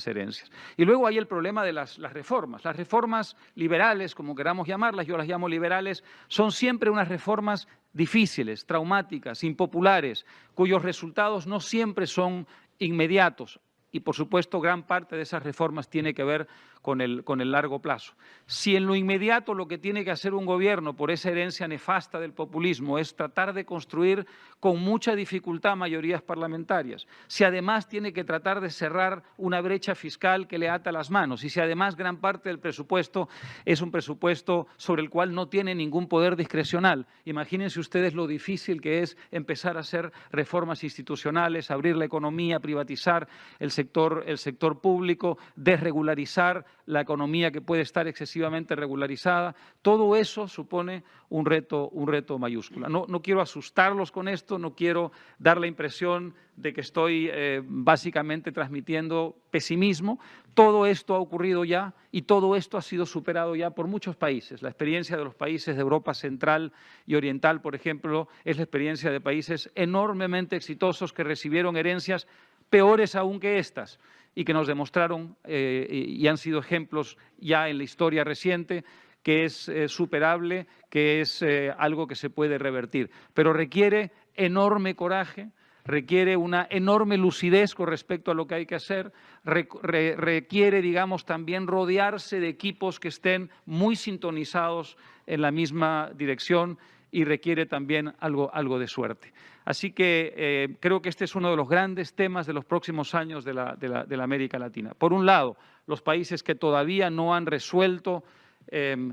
herencias. Y luego hay el problema de las reformas. Las reformas liberales, como queramos llamarlas, yo las llamo liberales, son siempre unas reformas difíciles, traumáticas, impopulares, cuyos resultados no siempre son inmediatos. Y, por supuesto, gran parte de esas reformas tiene que ver con el largo plazo. Si en lo inmediato lo que tiene que hacer un gobierno por esa herencia nefasta del populismo es tratar de construir con mucha dificultad mayorías parlamentarias, si además tiene que tratar de cerrar una brecha fiscal que le ata las manos, y si además gran parte del presupuesto es un presupuesto sobre el cual no tiene ningún poder discrecional, imagínense ustedes lo difícil que es empezar a hacer reformas institucionales, abrir la economía, privatizar el sector público, desregularizar la economía que puede estar excesivamente regularizada. Todo eso supone un reto mayúsculo. No quiero asustarlos con esto, no quiero dar la impresión de que estoy básicamente transmitiendo pesimismo. Todo esto ha ocurrido ya y todo esto ha sido superado ya por muchos países. La experiencia de los países de Europa Central y Oriental, por ejemplo, es la experiencia de países enormemente exitosos que recibieron herencias peores aún que estas, y que nos demostraron y han sido ejemplos ya en la historia reciente que es superable, que es algo que se puede revertir. Pero requiere enorme coraje, requiere una enorme lucidez con respecto a lo que hay que hacer, requiere, digamos, también rodearse de equipos que estén muy sintonizados en la misma dirección y requiere también algo de suerte. Así que creo que este es uno de los grandes temas de los próximos años de la América Latina. Por un lado, los países que todavía no han resuelto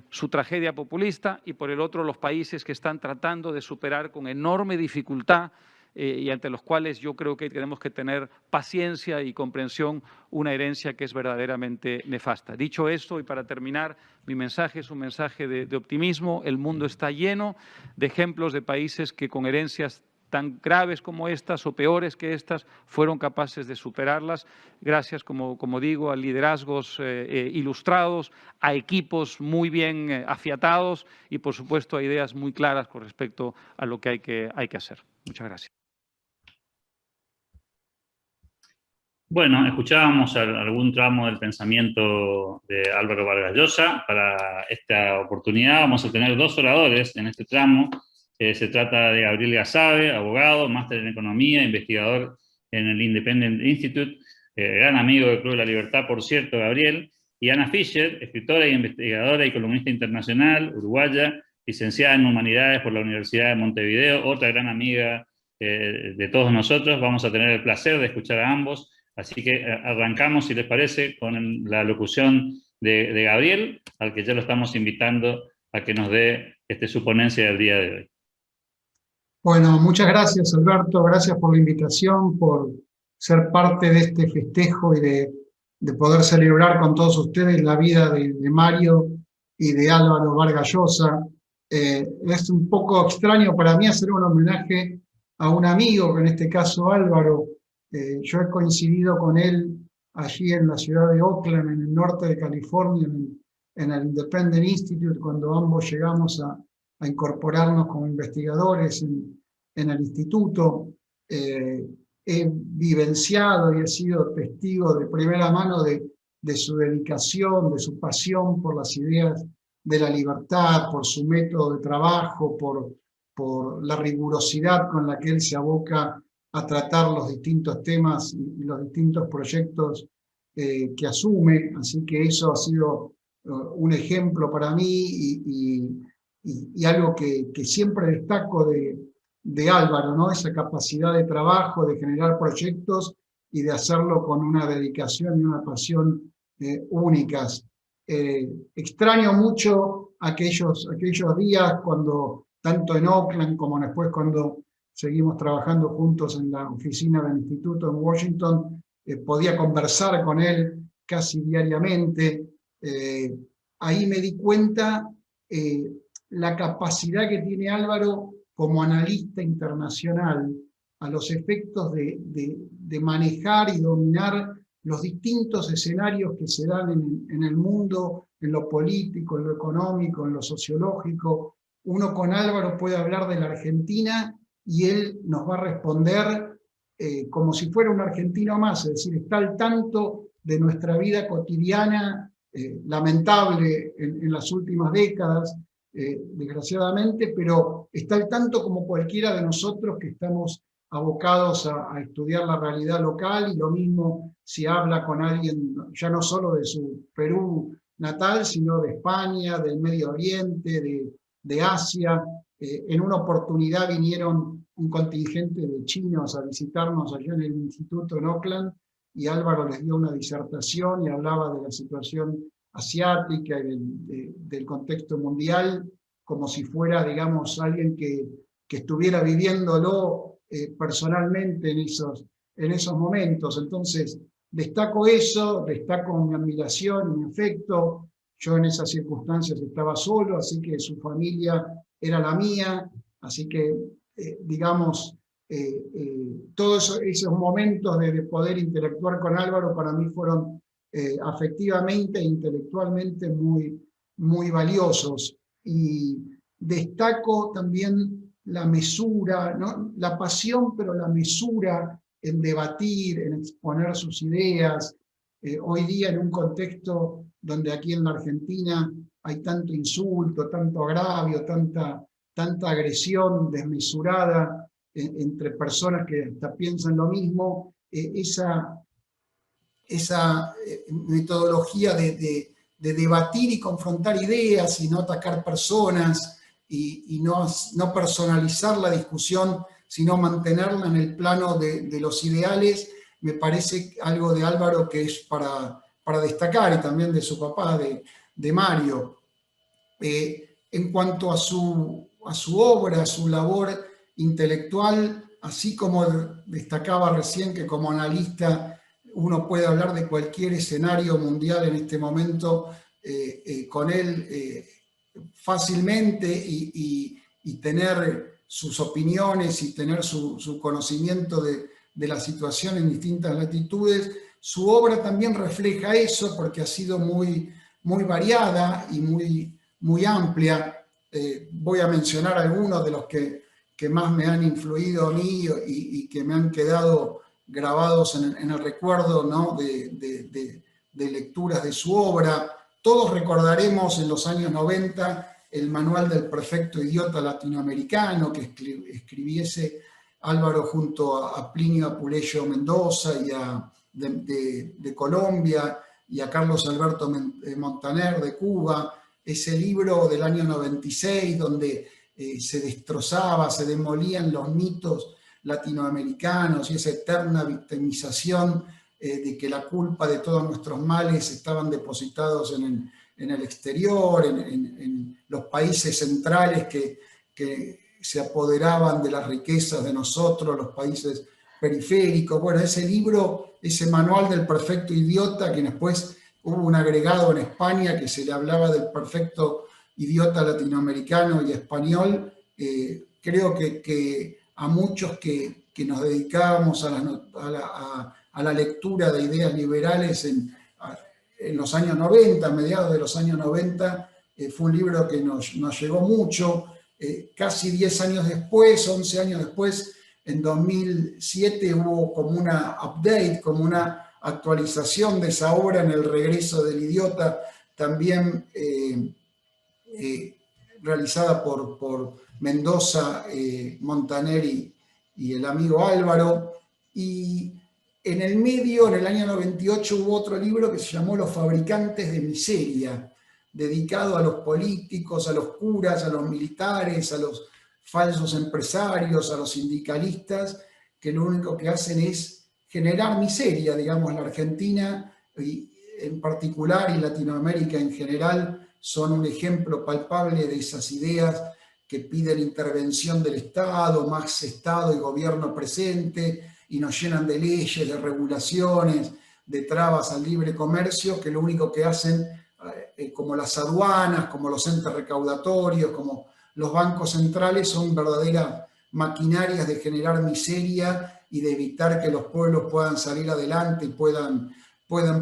su tragedia populista, y por el otro, los países que están tratando de superar con enorme dificultad y ante los cuales yo creo que tenemos que tener paciencia y comprensión, una herencia que es verdaderamente nefasta. Dicho esto, y para terminar, mi mensaje es un mensaje de optimismo. El mundo está lleno de ejemplos de países que con herencias tan graves como estas o peores que estas fueron capaces de superarlas, gracias, como digo, a liderazgos ilustrados, a equipos muy bien afiatados y, por supuesto, a ideas muy claras con respecto a lo que hay que hacer. Muchas gracias. Bueno, escuchábamos algún tramo del pensamiento de Álvaro Vargas Llosa. Para esta oportunidad vamos a tener dos oradores en este tramo. Se trata de Gabriel Gazabe, abogado, máster en Economía, investigador en el Independent Institute, gran amigo del Club de la Libertad, por cierto, Gabriel, y Ana Fischer, escritora e investigadora y columnista internacional, uruguaya, licenciada en Humanidades por la Universidad de Montevideo, otra gran amiga de todos nosotros. Vamos a tener el placer de escuchar a ambos. Así que arrancamos, si les parece, con la locución de Gabriel, al que ya lo estamos invitando a que nos dé su ponencia del día de hoy. Bueno, muchas gracias, Alberto. Gracias por la invitación, por ser parte de este festejo y de poder celebrar con todos ustedes la vida de Mario y de Álvaro Vargas Llosa. Es un poco extraño para mí hacer un homenaje a un amigo, que en este caso Álvaro. Yo he coincidido con él allí en la ciudad de Oakland, en el norte de California, en el Independent Institute, cuando ambos llegamos a incorporarnos como investigadores en el instituto. He vivenciado y he sido testigo de primera mano de su dedicación, de su pasión por las ideas de la libertad, por su método de trabajo, por la rigurosidad con la que él se aboca a tratar los distintos temas y los distintos proyectos que asume. Así que eso ha sido un ejemplo para mí y algo que siempre destaco de Álvaro, ¿no? Esa capacidad de trabajo, de generar proyectos y de hacerlo con una dedicación y una pasión únicas. Extraño mucho aquellos días cuando, tanto en Oakland como después cuando seguimos trabajando juntos en la oficina del instituto en Washington, podía conversar con él casi diariamente. Ahí me di cuenta la capacidad que tiene Álvaro como analista internacional a los efectos de manejar y dominar los distintos escenarios que se dan en el mundo, en lo político, en lo económico, en lo sociológico. Uno con Álvaro puede hablar de la Argentina y él nos va a responder como si fuera un argentino más, es decir, está al tanto de nuestra vida cotidiana, lamentable en las últimas décadas, desgraciadamente, pero está al tanto como cualquiera de nosotros que estamos abocados a estudiar la realidad local, y lo mismo si habla con alguien ya no solo de su Perú natal, sino de España, del Medio Oriente, de Asia. En una oportunidad vinieron un contingente de chinos a visitarnos allá en el instituto en Oakland, y Álvaro les dio una disertación y hablaba de la situación asiática y del contexto mundial, como si fuera, digamos, alguien que estuviera viviéndolo personalmente en esos momentos. Entonces, destaco eso, destaco mi admiración y mi afecto. Yo en esas circunstancias estaba solo, así que su familia era la mía, así que, digamos, todos esos momentos de poder interactuar con Álvaro para mí fueron afectivamente e intelectualmente muy, muy valiosos. Y destaco también la mesura, ¿no? La pasión, pero la mesura en debatir, en exponer sus ideas. Hoy día, en un contexto donde aquí en la Argentina hay tanto insulto, tanto agravio, tanta agresión desmesurada entre personas que hasta piensan lo mismo, esa metodología de debatir y confrontar ideas y no atacar personas y no personalizar la discusión, sino mantenerla en el plano de los ideales, me parece algo de Álvaro que es para destacar, y también de su papá, de Mario. En cuanto a su obra, a su labor intelectual, así como destacaba recién que como analista uno puede hablar de cualquier escenario mundial en este momento con él fácilmente y tener sus opiniones y tener su conocimiento de la situación en distintas latitudes. Su obra también refleja eso porque ha sido muy variada y muy amplia. Voy a mencionar algunos de los que más me han influido a mí y que me han quedado grabados en el recuerdo, ¿no? de lecturas de su obra. Todos recordaremos en los años 90 el manual del perfecto idiota latinoamericano que escribiese Álvaro junto a Plinio Apuleyo Mendoza de Colombia y a Carlos Alberto Montaner de Cuba. Ese libro del año 96 donde se destrozaba, se demolían los mitos latinoamericanos y esa eterna victimización de que la culpa de todos nuestros males estaban depositados en el exterior, en los países centrales que se apoderaban de las riquezas de nosotros, los países periféricos. Bueno, ese libro, ese manual del perfecto idiota, que después hubo un agregado en España que se le hablaba del perfecto idiota latinoamericano y español, creo que a muchos que nos dedicábamos a la lectura de ideas liberales en los años 90, a mediados de los años 90, fue un libro que nos llegó mucho. Casi 10 años después, 11 años después, en 2007 hubo como una update, como una actualización de esa obra en El regreso del idiota, también realizada por Mendoza, Montaner y el amigo Álvaro. Y en el medio, en el año 98, hubo otro libro que se llamó Los fabricantes de miseria, dedicado a los políticos, a los curas, a los militares, a los falsos empresarios, a los sindicalistas, que lo único que hacen es generar miseria, digamos. La Argentina en particular y Latinoamérica en general son un ejemplo palpable de esas ideas que piden intervención del Estado, más Estado y gobierno presente, y nos llenan de leyes, de regulaciones, de trabas al libre comercio, que lo único que hacen, como las aduanas, como los entes recaudatorios, como los bancos centrales, son verdaderas maquinarias de generar miseria y de evitar que los pueblos puedan salir adelante y puedan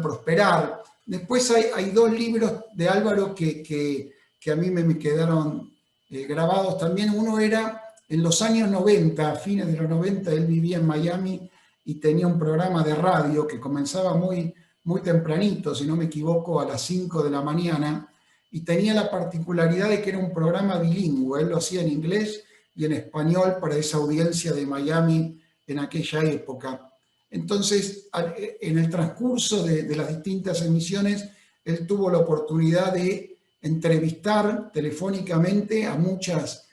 prosperar. Después hay dos libros de Álvaro que a mí me quedaron grabados también. Uno era en los años 90, a fines de los 90, él vivía en Miami y tenía un programa de radio que comenzaba muy tempranito, si no me equivoco, a las 5 de la mañana, y tenía la particularidad de que era un programa bilingüe. Él lo hacía en inglés y en español para esa audiencia de Miami en aquella época. Entonces, en el transcurso de las distintas emisiones, él tuvo la oportunidad de entrevistar telefónicamente a muchas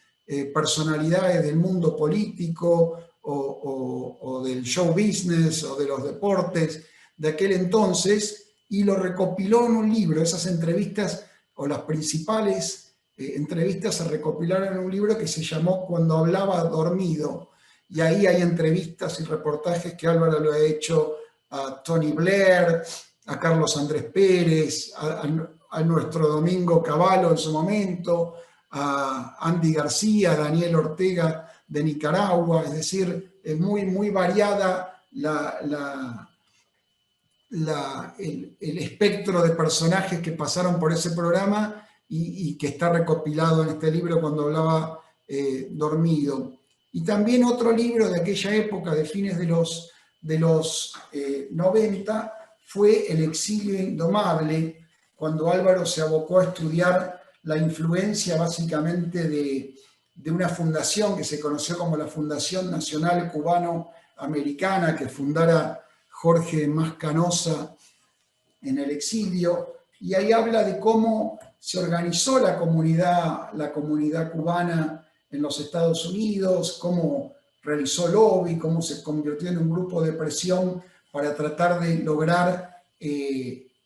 personalidades del mundo político o del show business o de los deportes de aquel entonces, y lo recopiló en un libro. Esas entrevistas, o las principales entrevistas, se recopilaron en un libro que se llamó Cuando hablaba dormido, y ahí hay entrevistas y reportajes que Álvaro lo ha hecho a Tony Blair, a Carlos Andrés Pérez, a nuestro Domingo Cavallo en su momento, a Andy García, a Daniel Ortega de Nicaragua. Es decir, es muy variada el espectro de personajes que pasaron por ese programa y que está recopilado en este libro Cuando hablaba dormido. Y también otro libro de aquella época, de fines de los 90, fue El exilio indomable, cuando Álvaro se abocó a estudiar la influencia básicamente de una fundación que se conoció como la Fundación Nacional Cubano-Americana, que fundara Jorge Mascanosa en el exilio, y ahí habla de cómo se organizó la comunidad cubana en los Estados Unidos, cómo realizó lobby, cómo se convirtió en un grupo de presión para tratar de lograr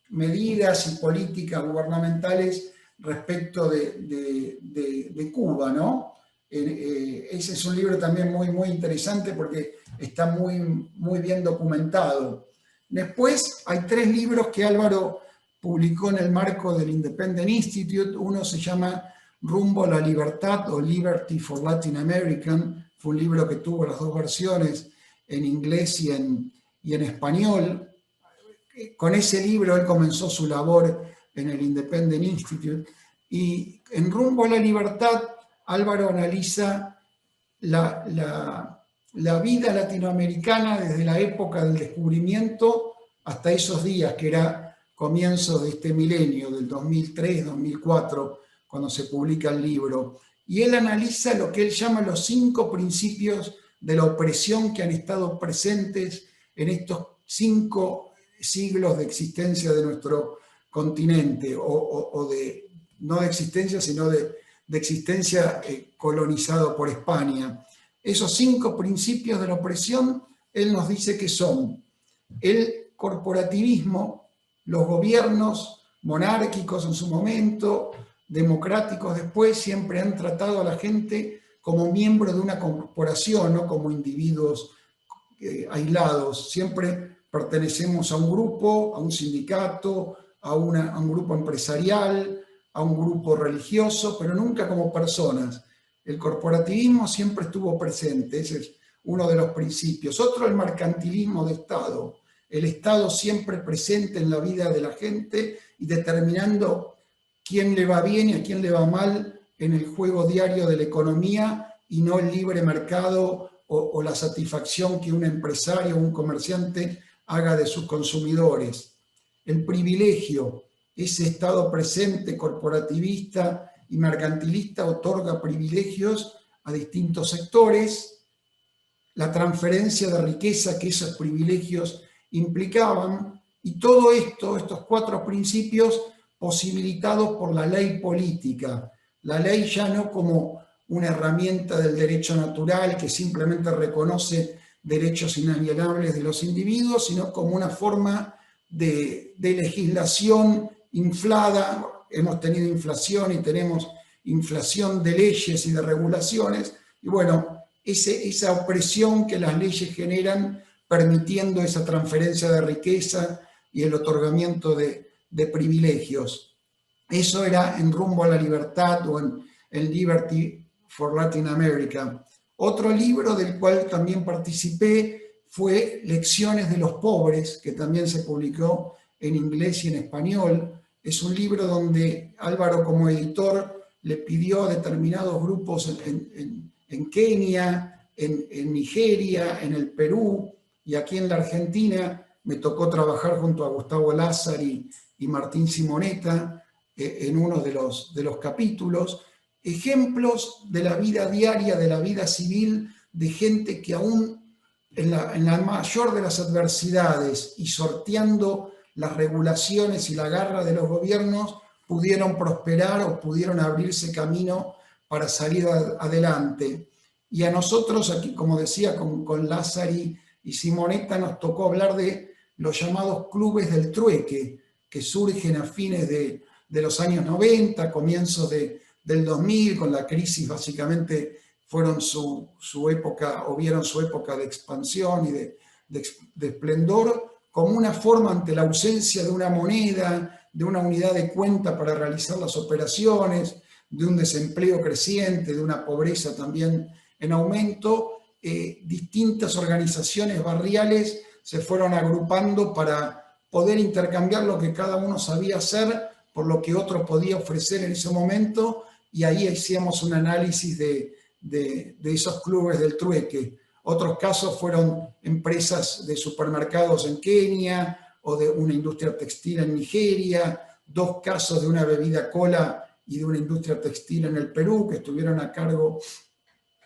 medidas y políticas gubernamentales respecto de Cuba, ¿no? Ese es un libro también muy, muy interesante porque está muy, muy bien documentado. Después hay 3 libros que Álvaro publicó en el marco del Independent Institute. Uno se llama Rumbo a la Libertad o Liberty for Latin American. Fue un libro que tuvo las 2 versiones, en inglés y en español. Con ese libro él comenzó su labor en el Independent Institute. Y en Rumbo a la Libertad, Álvaro analiza la vida latinoamericana desde la época del descubrimiento hasta esos días, que era comienzo de este milenio, del 2003, 2004, cuando se publica el libro. Y él analiza lo que él llama los 5 principios de la opresión que han estado presentes en estos 5 siglos de existencia de nuestro continente, o de, no de existencia, sino de existencia colonizado por España. Esos 5 principios de la opresión, él nos dice que son el corporativismo, los gobiernos monárquicos en su momento, democráticos después, siempre han tratado a la gente como miembro de una corporación, no como individuos aislados. Siempre pertenecemos a un grupo, a un sindicato, a un grupo empresarial, a un grupo religioso, pero nunca como personas. El corporativismo siempre estuvo presente, ese es uno de los principios. Otro, el mercantilismo de Estado. El Estado siempre presente en la vida de la gente y determinando quién le va bien y a quién le va mal en el juego diario de la economía, y no el libre mercado o la satisfacción que un empresario o un comerciante haga de sus consumidores. El privilegio, ese Estado presente corporativista y mercantilista otorga privilegios a distintos sectores. La transferencia de riqueza que esos privilegios implicaban, y todo esto, estos 4 principios posibilitados por la ley política. La ley ya no como una herramienta del derecho natural que simplemente reconoce derechos inalienables de los individuos, sino como una forma de legislación inflada. Hemos tenido inflación y tenemos inflación de leyes y de regulaciones, y bueno, esa opresión que las leyes generan permitiendo esa transferencia de riqueza y el otorgamiento de privilegios. Eso era en Rumbo a la Libertad o en Liberty for Latin America. Otro libro del cual también participé fue Lecciones de los Pobres, que también se publicó en inglés y en español. Es un libro donde Álvaro, como editor, le pidió a determinados grupos en Kenia, en Nigeria, en el Perú y aquí en la Argentina. Me tocó trabajar junto a Gustavo Lázari y Martín Simonetta en uno de los capítulos. Ejemplos de la vida diaria, de la vida civil, de gente que aún en la mayor de las adversidades y sorteando las regulaciones y la garra de los gobiernos, pudieron prosperar o pudieron abrirse camino para salir adelante. Y a nosotros aquí, como decía, con Lázari y Simonetta, nos tocó hablar de los llamados clubes del trueque, que surgen a fines de los años 90, comienzos del 2000, con la crisis básicamente fueron su época, o vieron su época de expansión y de esplendor, como una forma ante la ausencia de una moneda, de una unidad de cuenta para realizar las operaciones, de un desempleo creciente, de una pobreza también en aumento. Distintas organizaciones barriales se fueron agrupando para poder intercambiar lo que cada uno sabía hacer por lo que otro podía ofrecer en ese momento, y ahí hacíamos un análisis de esos clubes del trueque. Otros casos fueron empresas de supermercados en Kenia o de una industria textil en Nigeria, 2 casos de una bebida cola y de una industria textil en el Perú, que estuvieron a cargo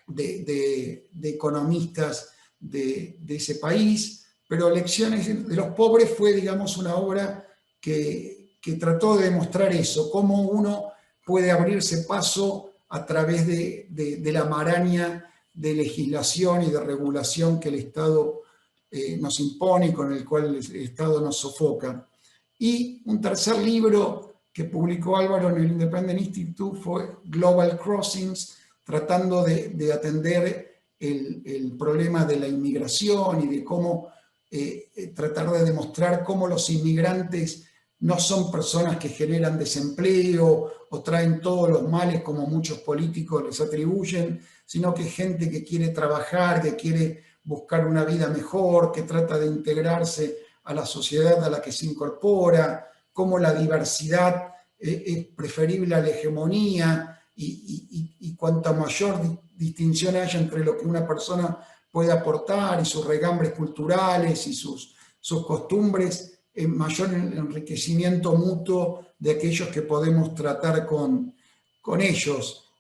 de economistas de ese país, pero Lecciones de los Pobres fue, digamos, una obra que trató de demostrar eso, cómo uno puede abrirse paso a través de la maraña de legislación y de regulación que el Estado nos impone y con el cual el Estado nos sofoca. Y un tercer libro que publicó Álvaro en el Independent Institute fue Global Crossings, tratando de atender el problema de la inmigración y de cómo tratar de demostrar cómo los inmigrantes no son personas que generan desempleo o traen todos los males como muchos políticos les atribuyen, sino que es gente que quiere trabajar, que quiere buscar una vida mejor, que trata de integrarse a la sociedad a la que se incorpora, cómo la diversidad es preferible a la hegemonía y cuanta mayor distinción haya entre lo que una persona puede aportar y sus regambres culturales y sus costumbres, mayor enriquecimiento mutuo de aquellos que podemos tratar con ellos.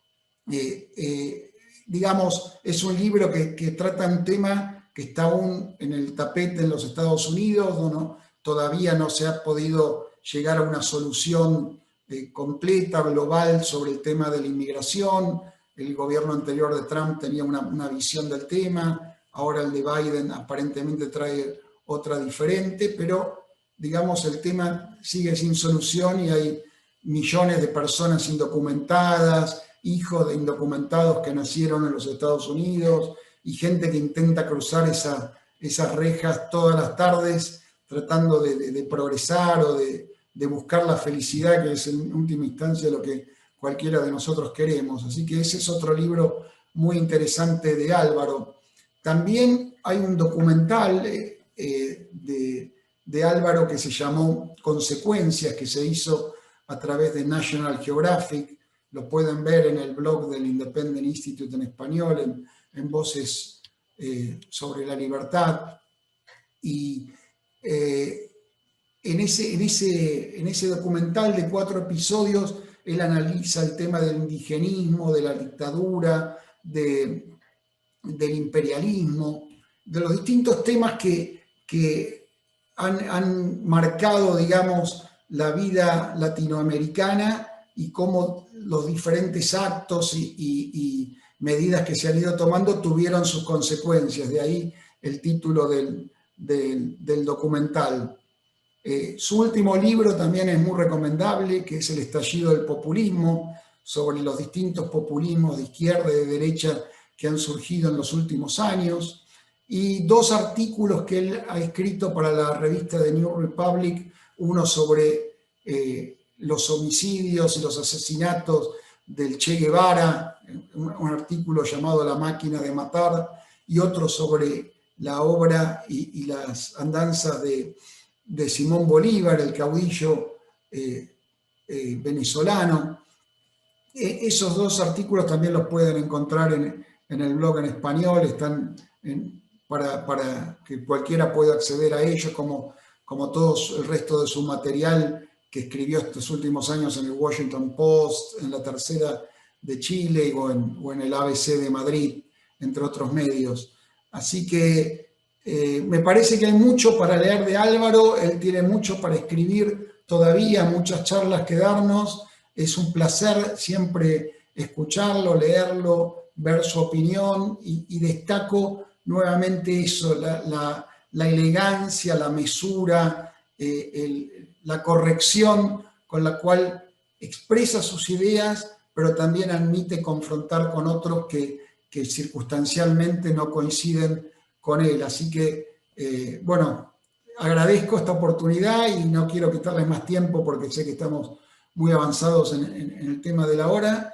Digamos, es un libro que trata un tema que está aún en el tapete en los Estados Unidos, donde todavía no se ha podido llegar a una solución completa, global, sobre el tema de la inmigración. El gobierno anterior de Trump tenía una visión del tema, ahora el de Biden aparentemente trae otra diferente, pero digamos el tema sigue sin solución y hay millones de personas indocumentadas, hijos de indocumentados que nacieron en los Estados Unidos y gente que intenta cruzar esas rejas todas las tardes tratando de progresar o de buscar la felicidad, que es en última instancia lo que cualquiera de nosotros queremos. Así que ese es otro libro muy interesante de Álvaro. También hay un documental de Álvaro que se llamó Consecuencias, que se hizo a través de National Geographic. Lo pueden ver en el blog del Independent Institute en español, en Voces sobre la Libertad. Y en ese documental de 4 episodios, él analiza el tema del indigenismo, de la dictadura, del imperialismo, de los distintos temas que han marcado, digamos, la vida latinoamericana y cómo los diferentes actos y medidas que se han ido tomando tuvieron sus consecuencias. De ahí el título del documental. Su último libro también es muy recomendable, que es El estallido del populismo, sobre los distintos populismos de izquierda y de derecha que han surgido en los últimos años, y 2 artículos que él ha escrito para la revista The New Republic, uno sobre los homicidios y los asesinatos del Che Guevara, un artículo llamado La máquina de matar, y otro sobre la obra y las andanzas de Simón Bolívar, el caudillo venezolano. Esos 2 artículos también los pueden encontrar en el blog en español, están para que cualquiera pueda acceder a ellos, como todo el resto de su material que escribió estos últimos años en el Washington Post, en La Tercera de Chile o en el ABC de Madrid, entre otros medios. Así que me parece que hay mucho para leer de Álvaro, él tiene mucho para escribir todavía, muchas charlas que darnos. Es un placer siempre escucharlo, leerlo, ver su opinión y destaco nuevamente eso, la elegancia, la mesura, la corrección con la cual expresa sus ideas, pero también admite confrontar con otros que circunstancialmente no coinciden con él. Así que, bueno, agradezco esta oportunidad y no quiero quitarles más tiempo porque sé que estamos muy avanzados en el tema de la hora,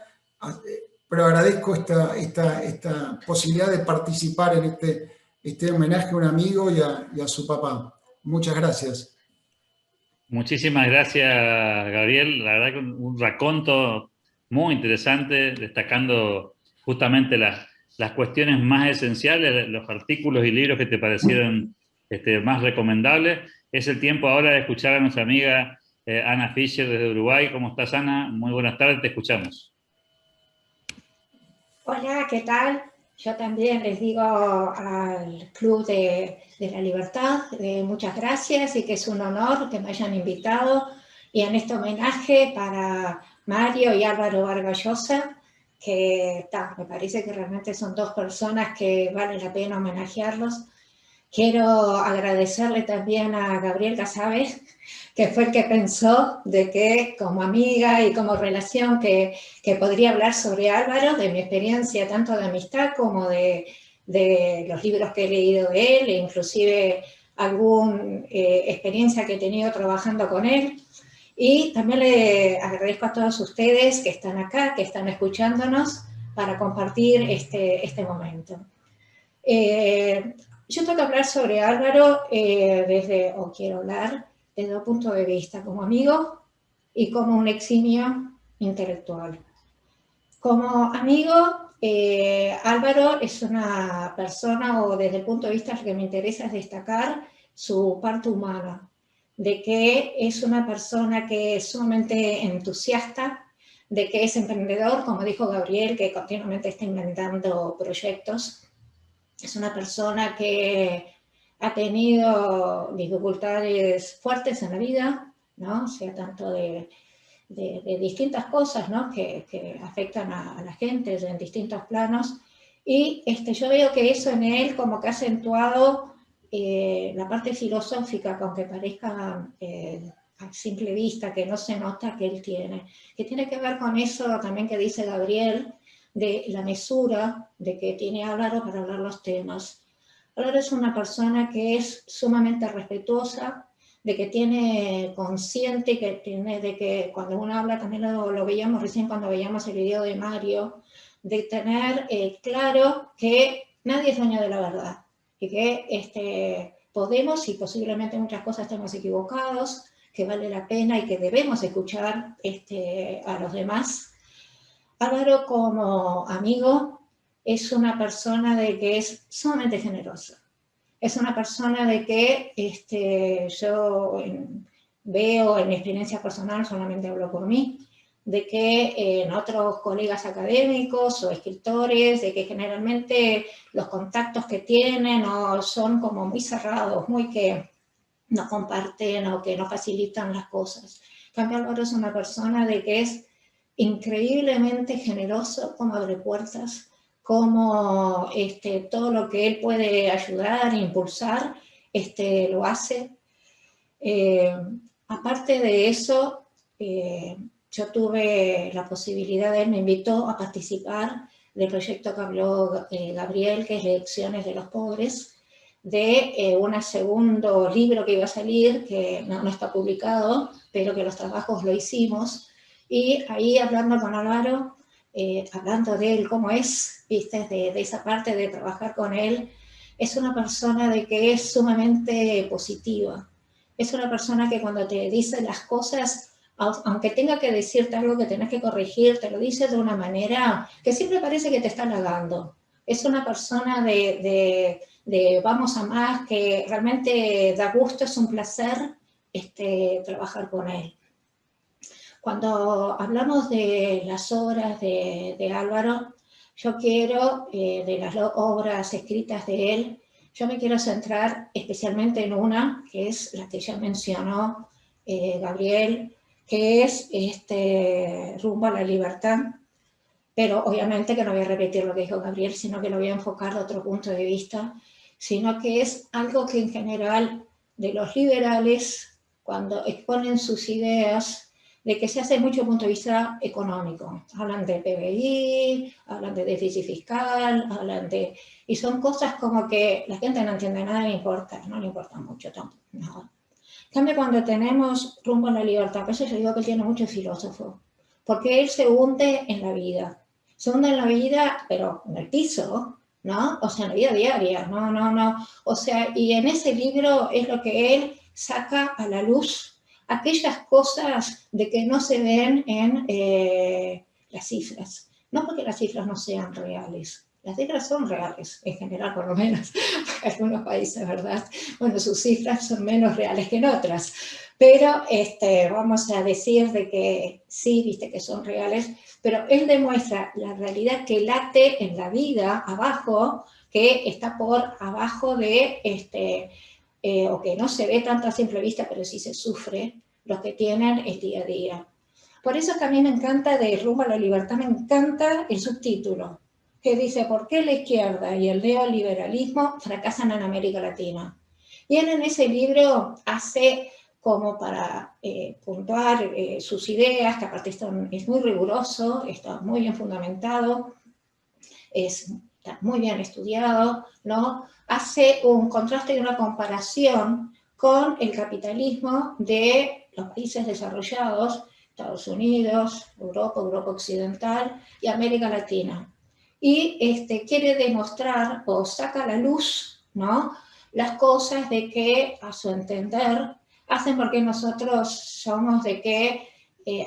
pero agradezco esta posibilidad de participar en este homenaje a un amigo y a su papá. Muchas gracias. Muchísimas gracias, Gabriel. La verdad que un raconto muy interesante, destacando justamente las cuestiones más esenciales, los artículos y libros que te parecieron más recomendables. Es el tiempo ahora de escuchar a nuestra amiga Ana Fischer desde Uruguay. ¿Cómo estás, Ana? Muy buenas tardes, te escuchamos. Hola, ¿qué tal? Yo también les digo al Club de la Libertad muchas gracias y que es un honor que me hayan invitado. Y en este homenaje para Mario y Álvaro Vargas Llosa, que me parece que realmente son dos personas que vale la pena homenajearlos. Quiero agradecerle también a Gabriel Casabe, que fue el que pensó de que como amiga y como relación que podría hablar sobre Álvaro, de mi experiencia tanto de amistad como de los libros que he leído de él, e inclusive alguna experiencia que he tenido trabajando con él. Y también le agradezco a todos ustedes que están acá, que están escuchándonos para compartir este momento. Yo tengo que hablar sobre Álvaro quiero hablar desde un punto de vista como amigo y como un eximio intelectual. Como amigo, Álvaro es una persona, o desde el punto de vista que me interesa es destacar su parte humana, de que es una persona que es sumamente entusiasta, de que es emprendedor, como dijo Gabriel, que continuamente está inventando proyectos. Es una persona que ha tenido dificultades fuertes en la vida, ¿no? O sea, tanto de distintas cosas, ¿no? que afectan a la gente en distintos planos. Y yo veo que eso en él como que ha acentuado la parte filosófica, que aunque parezca a simple vista que no se nota que él tiene, que tiene que ver con eso también que dice Gabriel, de la mesura de que tiene Álvaro para hablar los temas. Álvaro es una persona que es sumamente respetuosa, de que tiene consciente, que tiene de que cuando uno habla, también lo veíamos recién cuando veíamos el video de Mario, de tener claro que nadie es dueño de la verdad y que podemos y posiblemente muchas cosas estemos equivocados, que vale la pena y que debemos escuchar a los demás. Álvaro como amigo es una persona de que es sumamente generosa. Es una persona de que yo veo en mi experiencia personal, solamente hablo por mí, de que en otros colegas académicos o escritores, de que generalmente los contactos que tienen o son como muy cerrados, muy que no comparten o que no facilitan las cosas. En cambio, Álvaro es una persona de que es increíblemente generoso, como abre puertas, como todo lo que él puede ayudar e impulsar, lo hace. Aparte de eso, yo tuve la posibilidad, él me invitó a participar del proyecto que habló Gabriel, que es Lecciones de los Pobres, de un segundo libro que iba a salir, que no está publicado, pero que los trabajos lo hicimos. Y ahí hablando con Álvaro, hablando de él, cómo es, ¿viste? De esa parte de trabajar con él, es una persona de que es sumamente positiva. Es una persona que cuando te dice las cosas, aunque tenga que decirte algo que tenés que corregir, te lo dice de una manera que siempre parece que te está halagando. Es una persona de vamos a más, que realmente da gusto, es un placer trabajar con él. Cuando hablamos de las obras de Álvaro, yo quiero, de las obras escritas de él, yo me quiero centrar especialmente en una, que es la que ya mencionó Gabriel, que es Rumbo a la Libertad. Pero obviamente que no voy a repetir lo que dijo Gabriel, sino que lo voy a enfocar de otro punto de vista, sino que es algo que en general de los liberales, cuando exponen sus ideas, de que se hace mucho punto de vista económico. Hablan de PBI, hablan de déficit fiscal, y son cosas como que la gente no entiende nada, no le importa mucho tampoco. No. En cambio, cuando tenemos Rumbo a la Libertad, por eso yo digo que él tiene mucho filósofo, porque él se hunde en la vida. Se hunde en la vida, pero en el piso, ¿no? O sea, en la vida diaria, no. O sea, y en ese libro es lo que él saca a la luz, aquellas cosas de que no se ven en las cifras. No porque las cifras no sean reales, Las cifras son reales, en general por lo menos, en algunos países, ¿verdad? Bueno, sus cifras son menos reales que en otras, pero vamos a decir de que sí, viste que son reales, pero él demuestra la realidad que late en la vida abajo, que está por abajo de, o que no se ve tanto a simple vista, pero sí se sufre, los que tienen el día a día. Por eso que a mí me encanta, de Rumbo a la Libertad, me encanta el subtítulo, que dice, ¿por qué la izquierda y el neoliberalismo fracasan en América Latina? Y él en ese libro hace como para puntuar sus ideas, que aparte es muy riguroso, está muy bien fundamentado, está muy bien estudiado, ¿no? Hace un contraste y una comparación con el capitalismo de los países desarrollados, Estados Unidos, Europa Occidental y América Latina. Y quiere demostrar o saca a la luz, ¿no?, las cosas de que, a su entender, hacen porque nosotros somos de que,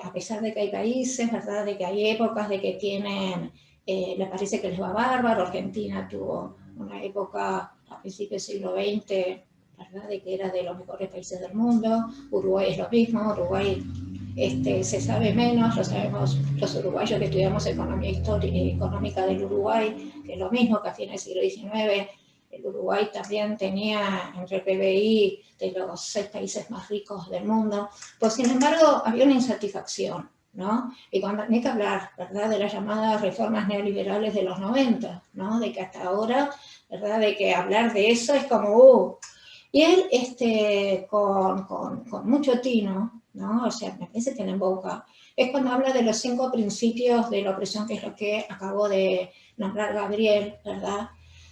a pesar de que hay países, ¿verdad?, de que hay épocas de que tienen, les parece que les va bárbaro. Argentina tuvo una época a principios del siglo XX, ¿verdad?, de que era de los mejores países del mundo. Uruguay es lo mismo. Uruguay se sabe menos, lo sabemos los uruguayos que estudiamos economía económica del Uruguay, que es lo mismo que a fines del siglo XIX. El Uruguay también tenía entre el PBI de los 6 países más ricos del mundo, pues sin embargo había una insatisfacción, ¿no? Y cuando hay que hablar, ¿verdad?, de las llamadas reformas neoliberales de los 90, ¿no?, de que hasta ahora, ¿verdad?, de que hablar de eso es como, Y él, con mucho tino, ¿no?, o sea, me parece que en boca, es cuando habla de los 5 principios de la opresión, que es lo que acabó de nombrar Gabriel, ¿verdad?,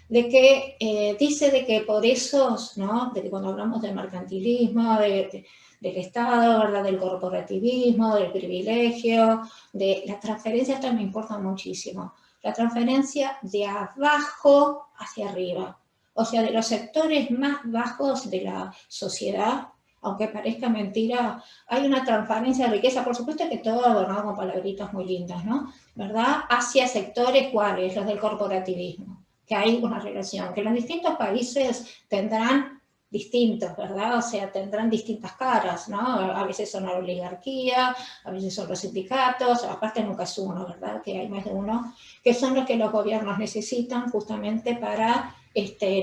de que dice de que por esos, ¿no?, de que cuando hablamos del mercantilismo, del Estado, ¿verdad?, del corporativismo, del privilegio, de las transferencias también importan muchísimo. La transferencia de abajo hacia arriba, o sea, de los sectores más bajos de la sociedad, aunque parezca mentira, hay una transferencia de riqueza, por supuesto que todo adornado con palabritas muy lindas, ¿no?, ¿verdad?, hacia sectores, ¿cuáles? Los del corporativismo, que hay una relación, que los distintos países tendrán distintos, ¿verdad?, o sea, tendrán distintas caras, ¿no? A veces son la oligarquía, a veces son los sindicatos, aparte nunca es uno, ¿verdad?, que hay más de uno, que son los que los gobiernos necesitan justamente para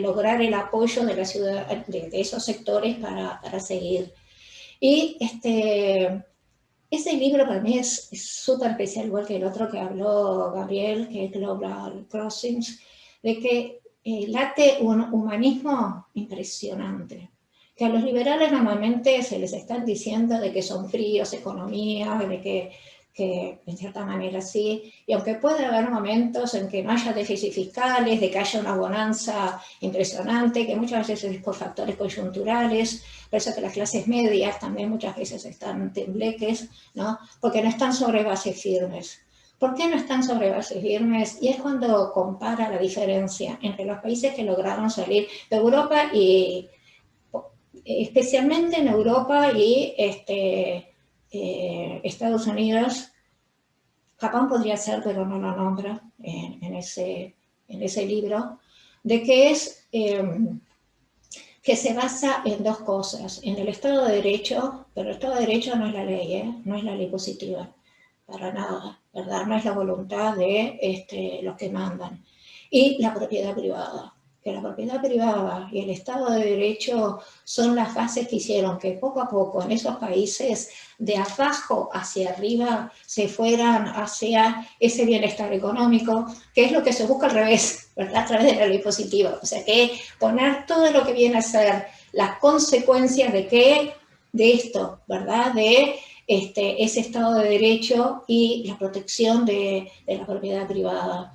lograr el apoyo de la ciudad, de esos sectores para seguir. Y ese libro para mí es súper especial, igual que el otro que habló Gabriel, que es Global Crossings, de que late un humanismo impresionante, que a los liberales normalmente se les están diciendo de que son fríos, economía, de que en cierta manera sí, y aunque puede haber momentos en que no haya déficits fiscales, de que haya una bonanza impresionante, que muchas veces es por factores coyunturales, por eso que las clases medias también muchas veces están tembleques, ¿no?, porque no están sobre bases firmes. ¿Por qué no están sobre bases firmes? Y es cuando compara la diferencia entre los países que lograron salir de Europa, y especialmente en Europa y Estados Unidos. Japón podría ser, pero no lo nombra en ese libro, de que es que se basa en 2 cosas, en el Estado de Derecho, pero el Estado de Derecho no es la ley, no es la ley positiva, para nada, ¿verdad?, no es la voluntad de los que mandan, y la propiedad privada, que la propiedad privada y el Estado de Derecho son las bases que hicieron que poco a poco en esos países de abajo hacia arriba se fueran hacia ese bienestar económico, que es lo que se busca al revés, ¿verdad?, a través de la ley positiva. O sea, que poner todo lo que viene a ser las consecuencias de esto, ¿verdad?, de ese Estado de Derecho y la protección de la propiedad privada.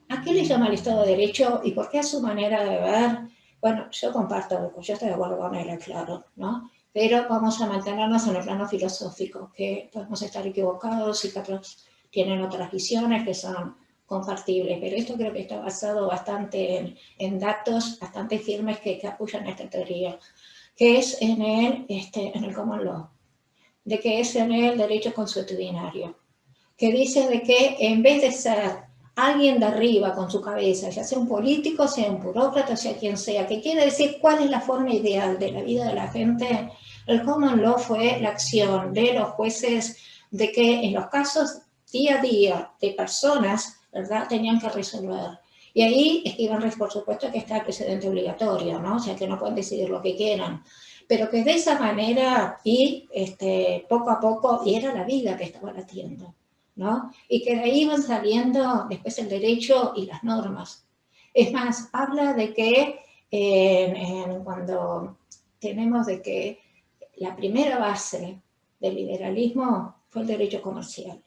¿A qué le llama el Estado de Derecho y por qué a su manera de ver? Bueno, yo comparto, yo estoy de acuerdo con él, claro, ¿no? Pero vamos a mantenernos en el plano filosófico, que podemos estar equivocados y que otros tienen otras visiones que son compartibles, pero esto creo que está basado bastante en datos bastante firmes que apoyan esta teoría, que es en el common law, de que es en el derecho consuetudinario, que dice de que en vez de ser alguien de arriba con su cabeza, ya sea un político, sea un burócrata, sea quien sea, que quiere decir cuál es la forma ideal de la vida de la gente, el common law fue la acción de los jueces de que en los casos día a día de personas, ¿verdad?, tenían que resolver. Y ahí es que iban, por supuesto, que está el precedente obligatorio, ¿no? O sea, que no pueden decidir lo que quieran. Pero que de esa manera, y poco a poco, y era la vida que estaba latiendo, ¿no? Y que de ahí iban saliendo después el derecho y las normas. Es más, habla de que cuando tenemos de que la primera base del liberalismo fue el derecho comercial.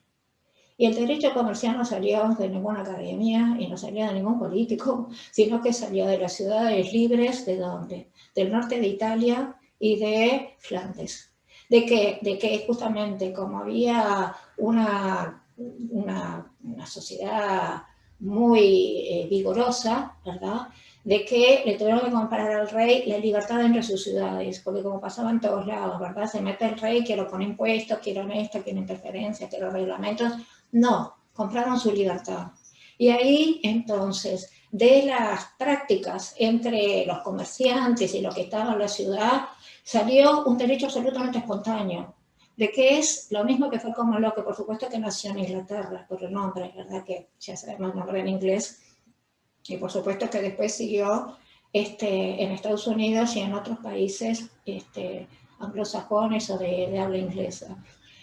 Y el derecho comercial no salió de ninguna academia y no salió de ningún político, sino que salió de las ciudades libres, ¿de dónde? Del norte de Italia y de Flandes. De que justamente como había una sociedad muy vigorosa, ¿verdad?, de que le tuvieron que comparar al rey la libertad entre sus ciudades, porque como pasaba en todos lados, ¿verdad?, se mete el rey, quiero poner impuestos, quiero esto, quiero interferencias, quiero reglamentos. No, compraron su libertad. Y ahí, entonces, de las prácticas entre los comerciantes y los que estaban en la ciudad, salió un derecho absolutamente espontáneo, de que es lo mismo que fue como lo que, por supuesto, que nació en Inglaterra, por el nombre, ¿verdad?, que ya sabemos el nombre en inglés, y por supuesto que después siguió en Estados Unidos y en otros países anglosajones o de habla inglesa.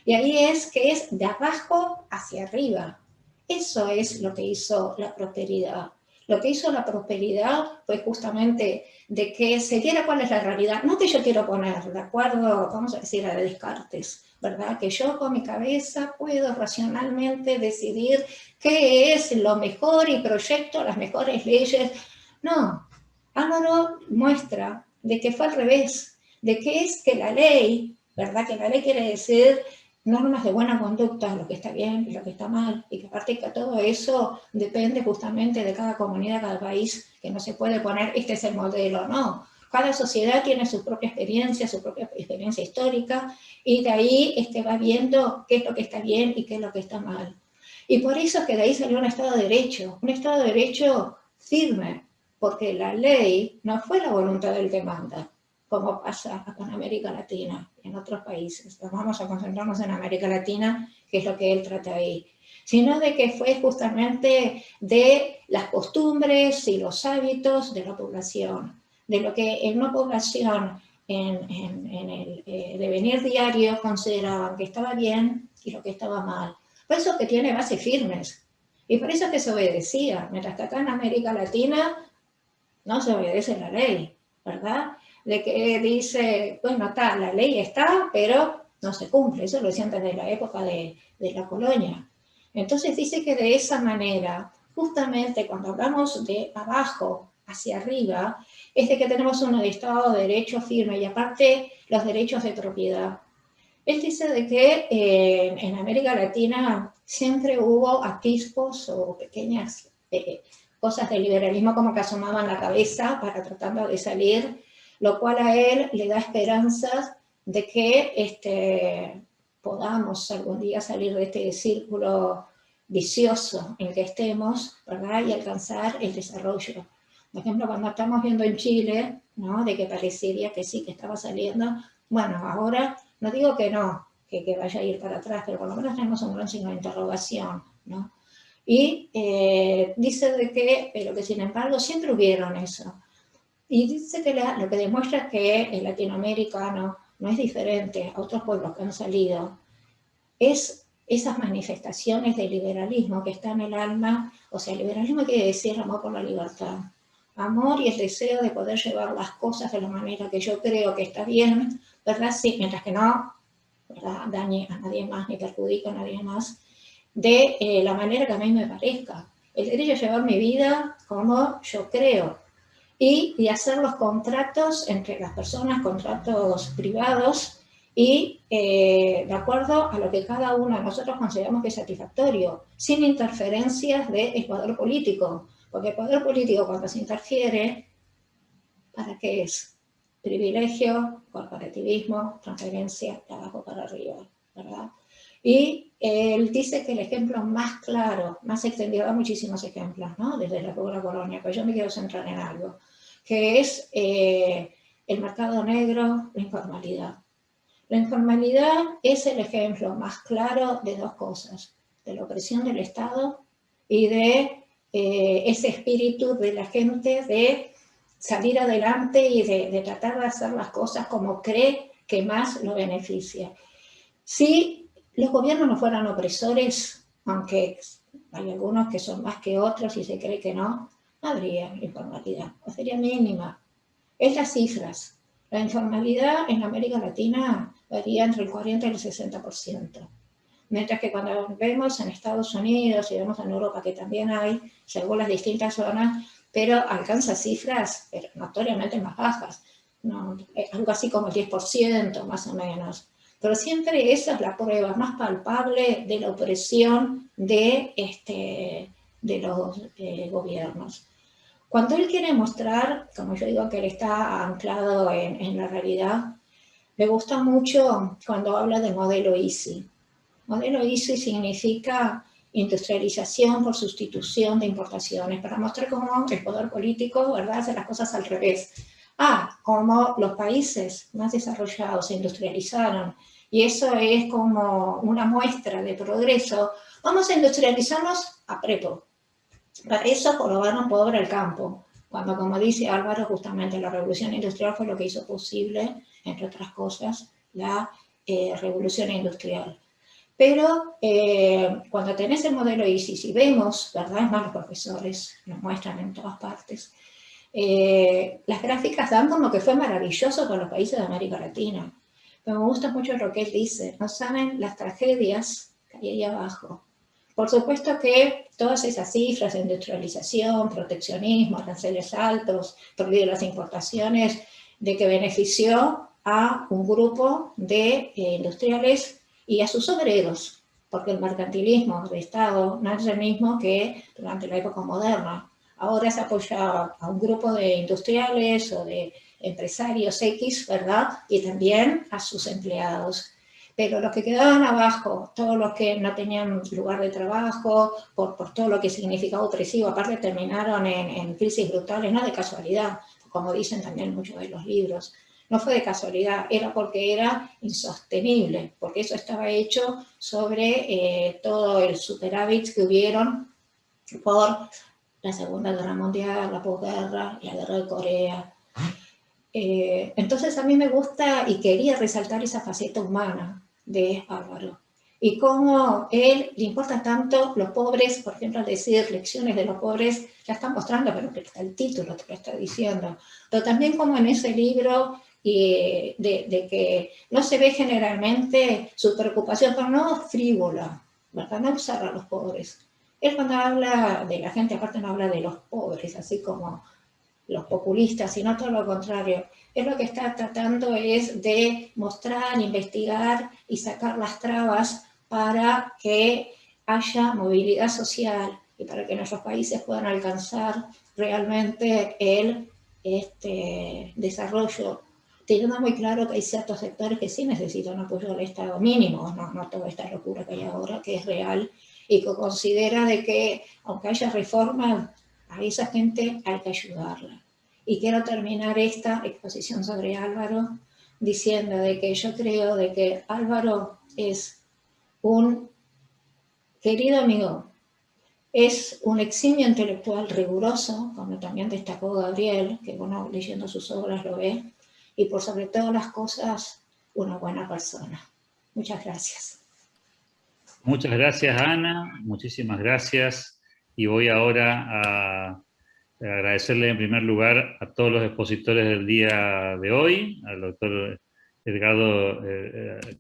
Y ahí es que es de abajo hacia arriba. Eso es lo que hizo la prosperidad. Lo que hizo la prosperidad fue justamente de que se diera cuál es la realidad. No que yo quiero poner, de acuerdo, vamos a decir, a Descartes, ¿verdad? Que yo con mi cabeza puedo racionalmente decidir qué es lo mejor y proyecto las mejores leyes. No, Álvaro muestra de que fue al revés, de que es que la ley, ¿verdad? Que la ley quiere decir normas de buena conducta, lo que está bien y lo que está mal, y que aparte que todo eso depende justamente de cada comunidad, cada país, que no se puede poner, este es el modelo, no. Cada sociedad tiene su propia experiencia histórica, y de ahí va viendo qué es lo que está bien y qué es lo que está mal. Y por eso es que de ahí salió un Estado de Derecho firme, porque la ley no fue la voluntad del que manda, como pasa con América Latina y en otros países. Pero vamos a concentrarnos en América Latina, que es lo que él trata ahí. Sino de que fue justamente de las costumbres y los hábitos de la población, de lo que en una población en el devenir diario consideraban que estaba bien y lo que estaba mal. Por eso que tiene bases firmes. Y por eso que se obedecía, mientras que acá en América Latina no se obedece la ley, ¿verdad? De que dice, bueno, está, la ley está, pero no se cumple. Eso lo decían desde la época de la colonia. Entonces dice que de esa manera, justamente cuando hablamos de abajo hacia arriba, es de que tenemos un Estado de Derecho firme y aparte los derechos de propiedad. Él dice de que en América Latina siempre hubo atisbos o pequeñas cosas de liberalismo como que asomaban la cabeza para tratando de salir, lo cual a él le da esperanzas de que podamos algún día salir de este círculo vicioso en el que estemos, ¿verdad?, y alcanzar el desarrollo. Por ejemplo, cuando estamos viendo en Chile, ¿no?, de que parecería que sí, que estaba saliendo, bueno, ahora no digo que no, que vaya a ir para atrás, pero por lo menos tenemos un gran signo de interrogación, ¿no? Y dice de que, pero que sin embargo siempre hubieron eso. Y dice que lo que demuestra que el latinoamericano no es diferente a otros pueblos que han salido, es esas manifestaciones de liberalismo que está en el alma. O sea, el liberalismo quiere decir amor por la libertad. Amor y el deseo de poder llevar las cosas de la manera que yo creo que está bien, ¿verdad? Sí, mientras que no, ¿verdad?, dañe a nadie más ni perjudique a nadie más, de la manera que a mí me parezca. El derecho a llevar mi vida como yo creo. Y de hacer los contratos entre las personas, contratos privados, y de acuerdo a lo que cada uno de nosotros consideramos que es satisfactorio, sin interferencias del poder político. Porque el poder político, cuando se interfiere, ¿para qué es? Privilegio, corporativismo, transferencia de abajo para arriba, ¿verdad? Y él dice que el ejemplo más claro, más extendido, hay muchísimos ejemplos, ¿no? Desde la época de la colonia, pero yo me quiero centrar en algo, que es el mercado negro, la informalidad. La informalidad es el ejemplo más claro de dos cosas, de la opresión del Estado y de ese espíritu de la gente de salir adelante y de tratar de hacer las cosas como cree que más lo beneficia. Si los gobiernos no fueran opresores, aunque hay algunos que son más que otros y se cree que no habría informalidad, o sería mínima. Es las cifras. La informalidad en América Latina varía entre el 40 y el 60%. Mientras que cuando vemos en Estados Unidos y vemos en Europa que también hay, según las distintas zonas, pero alcanza cifras pero notoriamente más bajas, ¿no? Algo así como el 10% más o menos. Pero siempre esa es la prueba más palpable de la opresión de los gobiernos. Cuando él quiere mostrar, como yo digo que él está anclado en la realidad, me gusta mucho cuando habla de modelo EASY. Modelo EASY significa industrialización por sustitución de importaciones, para mostrar cómo el poder político, ¿verdad?, hace las cosas al revés. Cómo los países más desarrollados se industrializaron, y eso es como una muestra de progreso. Vamos a industrializarnos a prepo. Para eso jorobaron pobre el campo, cuando, como dice Álvaro, justamente la revolución industrial fue lo que hizo posible, entre otras cosas, la revolución industrial. Pero cuando tenés el modelo EASY, si vemos, ¿verdad?, es más, los profesores nos muestran en todas partes, las gráficas dan como que fue maravilloso con los países de América Latina. Pero me gusta mucho lo que él dice, no saben las tragedias que hay ahí abajo. Por supuesto que todas esas cifras de industrialización, proteccionismo, aranceles altos, prohibido las importaciones, de que benefició a un grupo de industriales y a sus obreros, porque el mercantilismo de Estado no es el mismo que durante la época moderna. Ahora se apoya a un grupo de industriales o de empresarios X, ¿verdad? Y también a sus empleados. Pero los que quedaban abajo, todos los que no tenían lugar de trabajo, por todo lo que significaba opresivo, aparte terminaron en crisis brutales, no de casualidad, como dicen también muchos de los libros. No fue de casualidad, era porque era insostenible, porque eso estaba hecho sobre todo el superávit que hubieron por la Segunda Guerra Mundial, la posguerra, la Guerra de Corea. Entonces a mí me gusta y quería resaltar esa faceta humana de Álvaro. Y cómo él le importa tanto los pobres, por ejemplo, al decir lecciones de los pobres, ya están mostrando, pero está el título te lo está diciendo. Pero también como en ese libro de que no se ve generalmente su preocupación, pero no frívola, ¿verdad? No usar a los pobres. Él cuando habla de la gente, aparte no habla de los pobres, así como los populistas, sino todo lo contrario. Él lo que está tratando es de mostrar, investigar y sacar las trabas para que haya movilidad social y para que nuestros países puedan alcanzar realmente el desarrollo, teniendo muy claro que hay ciertos sectores que sí necesitan apoyo del Estado mínimo, no toda esta locura que hay ahora, que es real, y que considera de que, aunque haya reformas, a esa gente hay que ayudarla. Y quiero terminar esta exposición sobre Álvaro diciendo de que yo creo de que Álvaro es un querido amigo, es un eximio intelectual riguroso, como también destacó Gabriel, que uno leyendo sus obras lo ve, y por sobre todas las cosas, una buena persona. Muchas gracias. Muchas gracias, Ana, muchísimas gracias. Y voy ahora a agradecerle en primer lugar a todos los expositores del día de hoy, al doctor Edgardo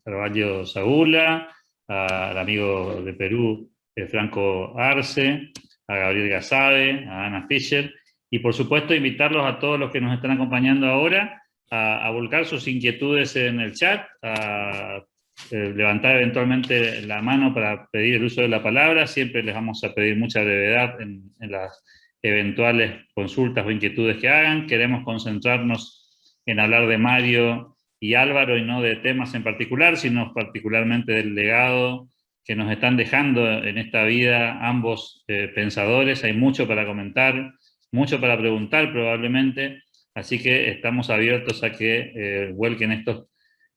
Carvalho Saúla, al amigo de Perú, Franco Arce, a Gabriel Gazabe, a Ana Fischer, y por supuesto invitarlos a todos los que nos están acompañando ahora a volcar sus inquietudes en el chat, a levantar eventualmente la mano para pedir el uso de la palabra. Siempre les vamos a pedir mucha brevedad en las eventuales consultas o inquietudes que hagan. Queremos concentrarnos en hablar de Mario y Álvaro y no de temas en particular, sino particularmente del legado que nos están dejando en esta vida ambos pensadores. Hay mucho para comentar, mucho para preguntar probablemente, así que estamos abiertos a que vuelquen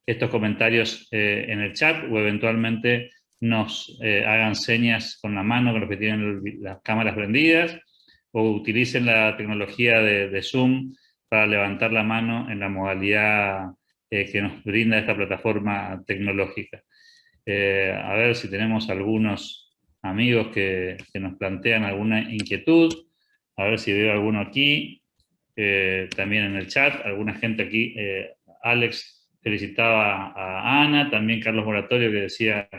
estos comentarios en el chat o eventualmente nos hagan señas con la mano con los que tienen las cámaras prendidas o utilicen la tecnología de Zoom para levantar la mano en la modalidad que nos brinda esta plataforma tecnológica. A ver si tenemos algunos amigos que nos plantean alguna inquietud. A ver si veo alguno aquí. También en el chat, alguna gente aquí. Alex felicitaba a Ana, también Carlos Moratorio que decía,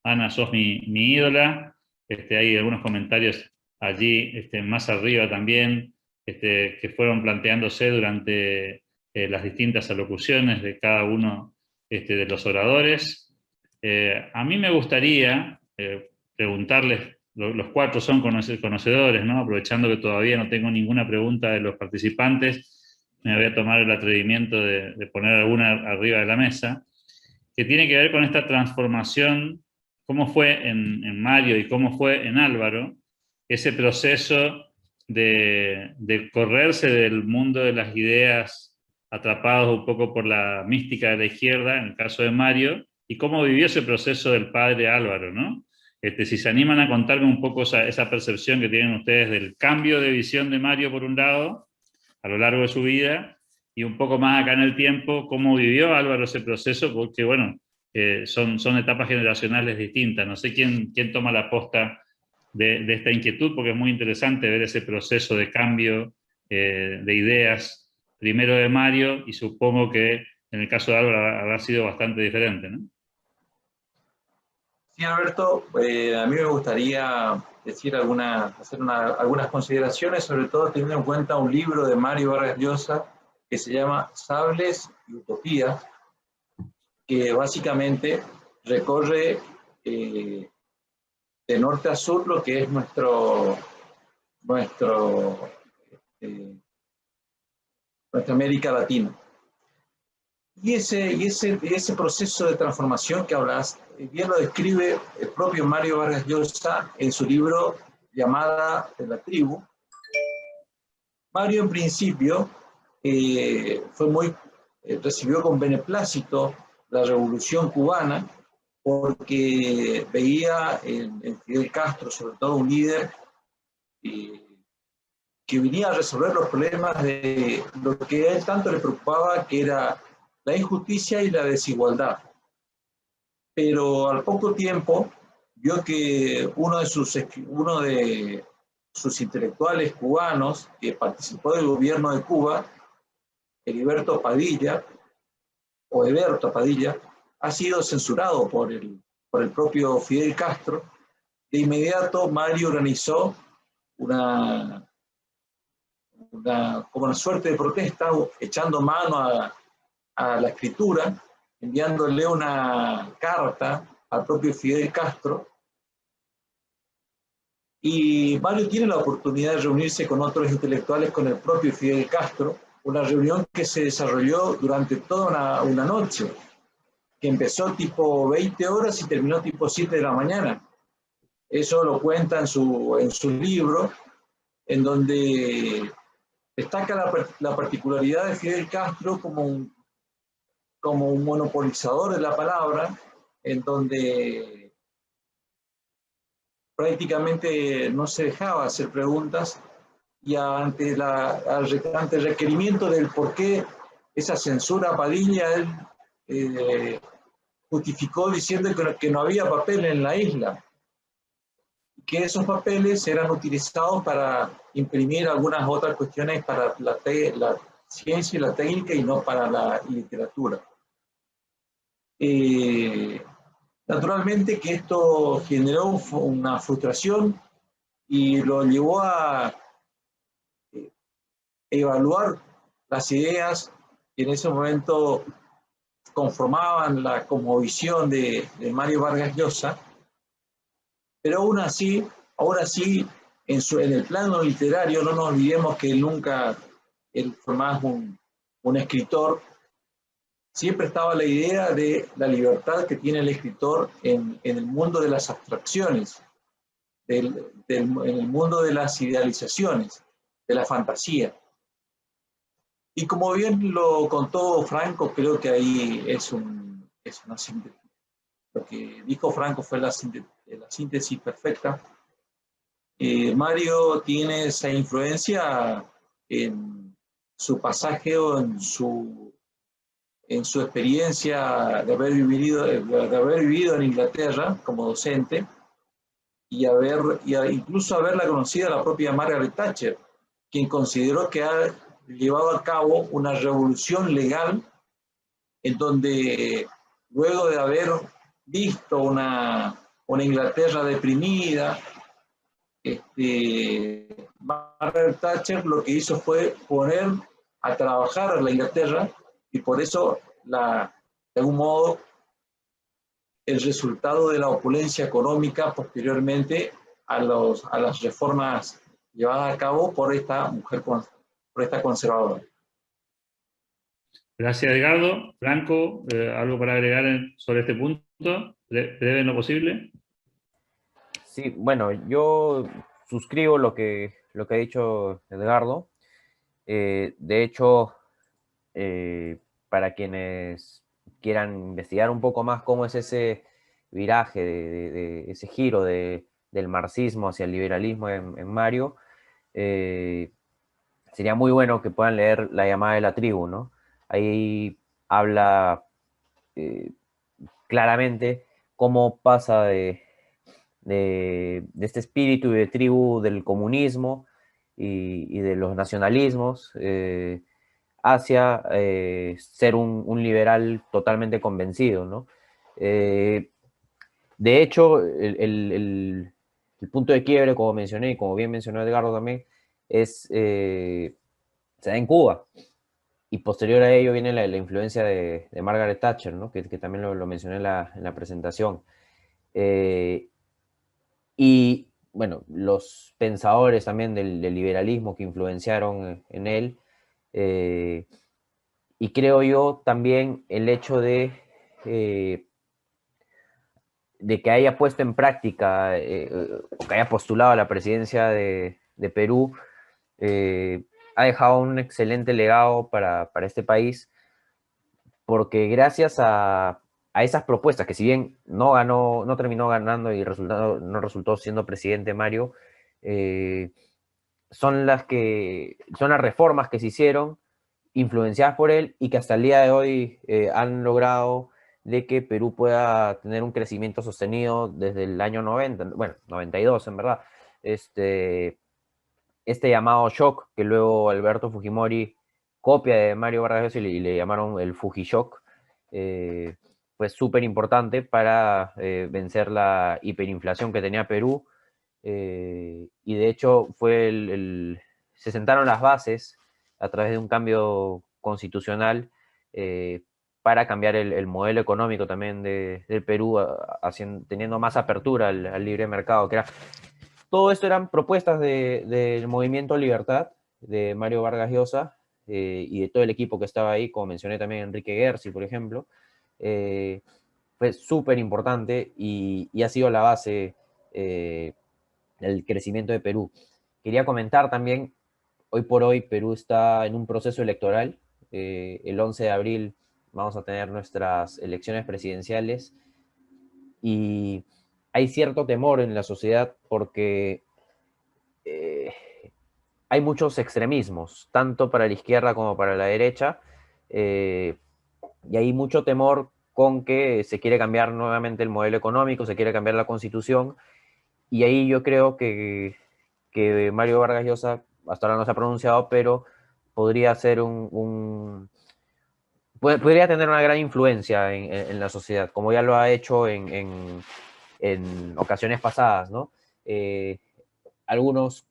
Ana, sos mi ídola. Hay algunos comentarios allí más arriba también, que fueron planteándose durante las distintas alocuciones de cada uno de los oradores. A mí me gustaría preguntarles, los cuatro son conocedores, ¿no? Aprovechando que todavía no tengo ninguna pregunta de los participantes, me voy a tomar el atrevimiento de poner alguna arriba de la mesa, que tiene que ver con esta transformación, cómo fue en Mario y cómo fue en Álvaro, ese proceso de correrse del mundo de las ideas, atrapados un poco por la mística de la izquierda, en el caso de Mario, y cómo vivió ese proceso del padre Álvaro, ¿no? Si se animan a contarme un poco esa percepción que tienen ustedes del cambio de visión de Mario, por un lado, a lo largo de su vida, y un poco más acá en el tiempo, cómo vivió Álvaro ese proceso, porque, bueno, son etapas generacionales distintas. No sé quién toma la posta de esta inquietud, porque es muy interesante ver ese proceso de cambio de ideas, primero de Mario, y supongo que en el caso de Álvaro habrá sido bastante diferente, ¿no? Sí, Alberto, a mí me gustaría decir algunas consideraciones, sobre todo teniendo en cuenta un libro de Mario Vargas Llosa que se llama Sables y Utopías, que básicamente recorre de norte a sur lo que es nuestra América Latina. Y ese proceso de transformación que hablas, bien lo describe el propio Mario Vargas Llosa en su libro Llamada de la Tribu. Mario, en principio, recibió con beneplácito la Revolución Cubana, porque veía en Fidel Castro, sobre todo, un líder que venía a resolver los problemas de lo que a él tanto le preocupaba, que era la injusticia y la desigualdad. Pero al poco tiempo vio que uno de sus intelectuales cubanos que participó del gobierno de Cuba, Heriberto Padilla, ha sido censurado por el propio Fidel Castro. De inmediato Mario organizó como una suerte de protesta, echando mano a la escritura, enviándole una carta al propio Fidel Castro. Y Mario tiene la oportunidad de reunirse con otros intelectuales, con el propio Fidel Castro, una reunión que se desarrolló durante toda una noche, que empezó tipo 20 horas y terminó tipo 7 de la mañana. Eso lo cuenta en su libro, en donde destaca la particularidad de Fidel Castro como un monopolizador de la palabra, en donde prácticamente no se dejaba hacer preguntas, y ante el requerimiento del por qué esa censura a Padilla, él justificó diciendo que no había papel en la isla, que esos papeles eran utilizados para imprimir algunas otras cuestiones para la ciencia y la técnica, y no para la literatura. Naturalmente que esto generó una frustración y lo llevó a evaluar las ideas que en ese momento conformaban la cosmovisión de Mario Vargas Llosa, pero aún así, ahora sí, en el plano literario, no nos olvidemos que él fue más un escritor siempre estaba la idea de la libertad que tiene el escritor en el mundo de las abstracciones, en el mundo de las idealizaciones, de la fantasía. Y como bien lo contó Franco, creo que ahí es una síntesis. Lo que dijo Franco fue la síntesis perfecta. Mario tiene esa influencia en su pasaje o en su experiencia de haber vivido en Inglaterra como docente y incluso haberla conocido a la propia Margaret Thatcher, quien consideró que ha llevado a cabo una revolución legal en donde, luego de haber visto una Inglaterra deprimida, Margaret Thatcher lo que hizo fue poner a trabajar a la Inglaterra, y por eso, de algún modo, el resultado de la opulencia económica posteriormente a las reformas llevadas a cabo por esta mujer, por esta conservadora. Gracias, Edgardo. Franco, ¿algo para agregar sobre este punto? Breve en lo posible. Sí, bueno, yo suscribo lo que ha dicho Edgardo. De hecho, para quienes quieran investigar un poco más cómo es ese viraje, de ese giro del marxismo hacia el liberalismo en Mario, sería muy bueno que puedan leer La llamada de la tribu, ¿no? Ahí habla claramente cómo pasa de este espíritu de tribu del comunismo y de los nacionalismos hacia ser un liberal totalmente convencido, ¿no? De hecho, el punto de quiebre, como mencioné, y como bien mencionó Edgardo también, se da en Cuba. Y posterior a ello viene la influencia de Margaret Thatcher, ¿no? que también lo mencioné en la presentación. Y bueno, los pensadores también del liberalismo que influenciaron en él, y creo yo también el hecho de que haya puesto en práctica o que haya postulado a la presidencia de Perú, ha dejado un excelente legado para este país, porque gracias a esas propuestas, que si bien no terminó ganando y no resultó siendo presidente Mario, son las reformas que se hicieron, influenciadas por él, y que hasta el día de hoy han logrado de que Perú pueda tener un crecimiento sostenido desde el año 90, bueno, 92 en verdad. Este llamado shock, que luego Alberto Fujimori copia de Mario Vargas Llosa y le llamaron el Fujishock, fue súper importante para vencer la hiperinflación que tenía Perú, y de hecho se sentaron las bases a través de un cambio constitucional para cambiar el modelo económico también del Perú, teniendo más apertura al libre mercado, que era... Todo esto eran propuestas del Movimiento Libertad, de Mario Vargas Llosa, y de todo el equipo que estaba ahí, como mencioné también Enrique Gersi, por ejemplo. Fue súper importante y ha sido la base del crecimiento de Perú. Quería comentar también, hoy por hoy Perú está en un proceso electoral. El 11 de abril vamos a tener nuestras elecciones presidenciales, y hay cierto temor en la sociedad porque hay muchos extremismos, tanto para la izquierda como para la derecha, y hay mucho temor con que se quiere cambiar nuevamente el modelo económico, se quiere cambiar la constitución, y ahí yo creo que Mario Vargas Llosa, hasta ahora no se ha pronunciado, pero podría ser podría tener una gran influencia en la sociedad, como ya lo ha hecho en ocasiones pasadas, ¿no? Algunos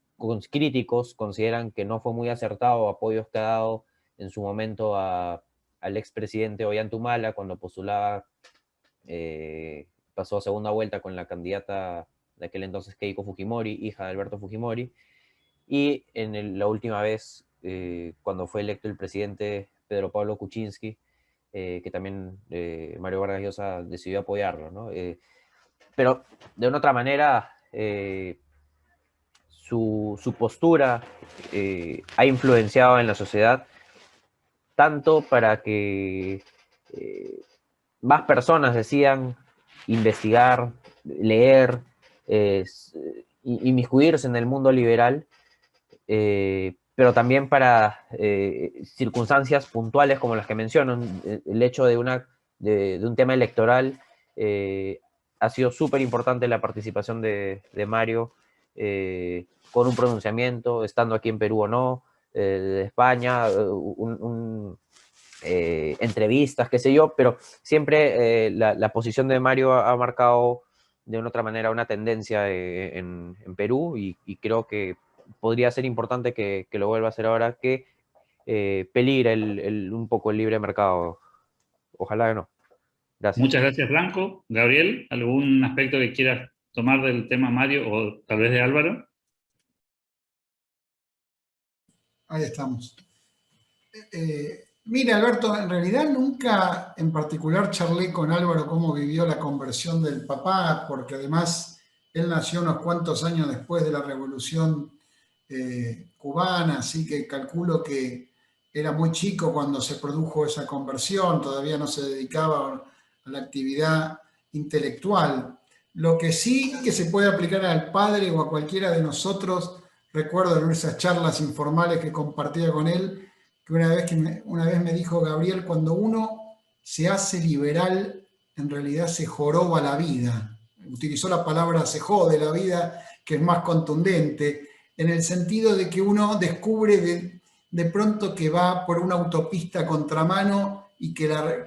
críticos consideran que no fue muy acertado apoyos que ha dado en su momento al expresidente Ollanta cuando postulaba, pasó a segunda vuelta con la candidata de aquel entonces Keiko Fujimori, hija de Alberto Fujimori, y la última vez, cuando fue electo el presidente Pedro Pablo Kuczynski, que también Mario Vargas Llosa decidió apoyarlo, ¿no? Pero de una otra manera, su postura ha influenciado en la sociedad tanto para que más personas decidan investigar, leer, inmiscuirse en el mundo liberal, pero también para circunstancias puntuales como las que menciono. El hecho de un tema electoral, ha sido súper importante la participación de Mario, con un pronunciamiento, estando aquí en Perú o no, de España, entrevistas, qué sé yo, pero siempre la posición de Mario ha marcado de una otra manera una tendencia en Perú, y creo que podría ser importante que lo vuelva a hacer ahora, que peligra un poco el libre mercado. Ojalá que no. Gracias. Muchas gracias, Blanco. Gabriel, ¿algún aspecto que quieras tomar del tema Mario o tal vez de Álvaro? Ahí estamos. Mira, Alberto, en realidad nunca en particular charlé con Álvaro cómo vivió la conversión del papá, porque además él nació unos cuantos años después de la Revolución cubana, así que calculo que era muy chico cuando se produjo esa conversión, todavía no se dedicaba a la actividad intelectual. Lo que sí que se puede aplicar al padre o a cualquiera de nosotros, recuerdo en esas charlas informales que compartía con él, que una vez me dijo Gabriel, cuando uno se hace liberal, en realidad se joroba la vida. Utilizó la palabra se jode la vida, que es más contundente, en el sentido de que uno descubre de pronto que va por una autopista a contramano y que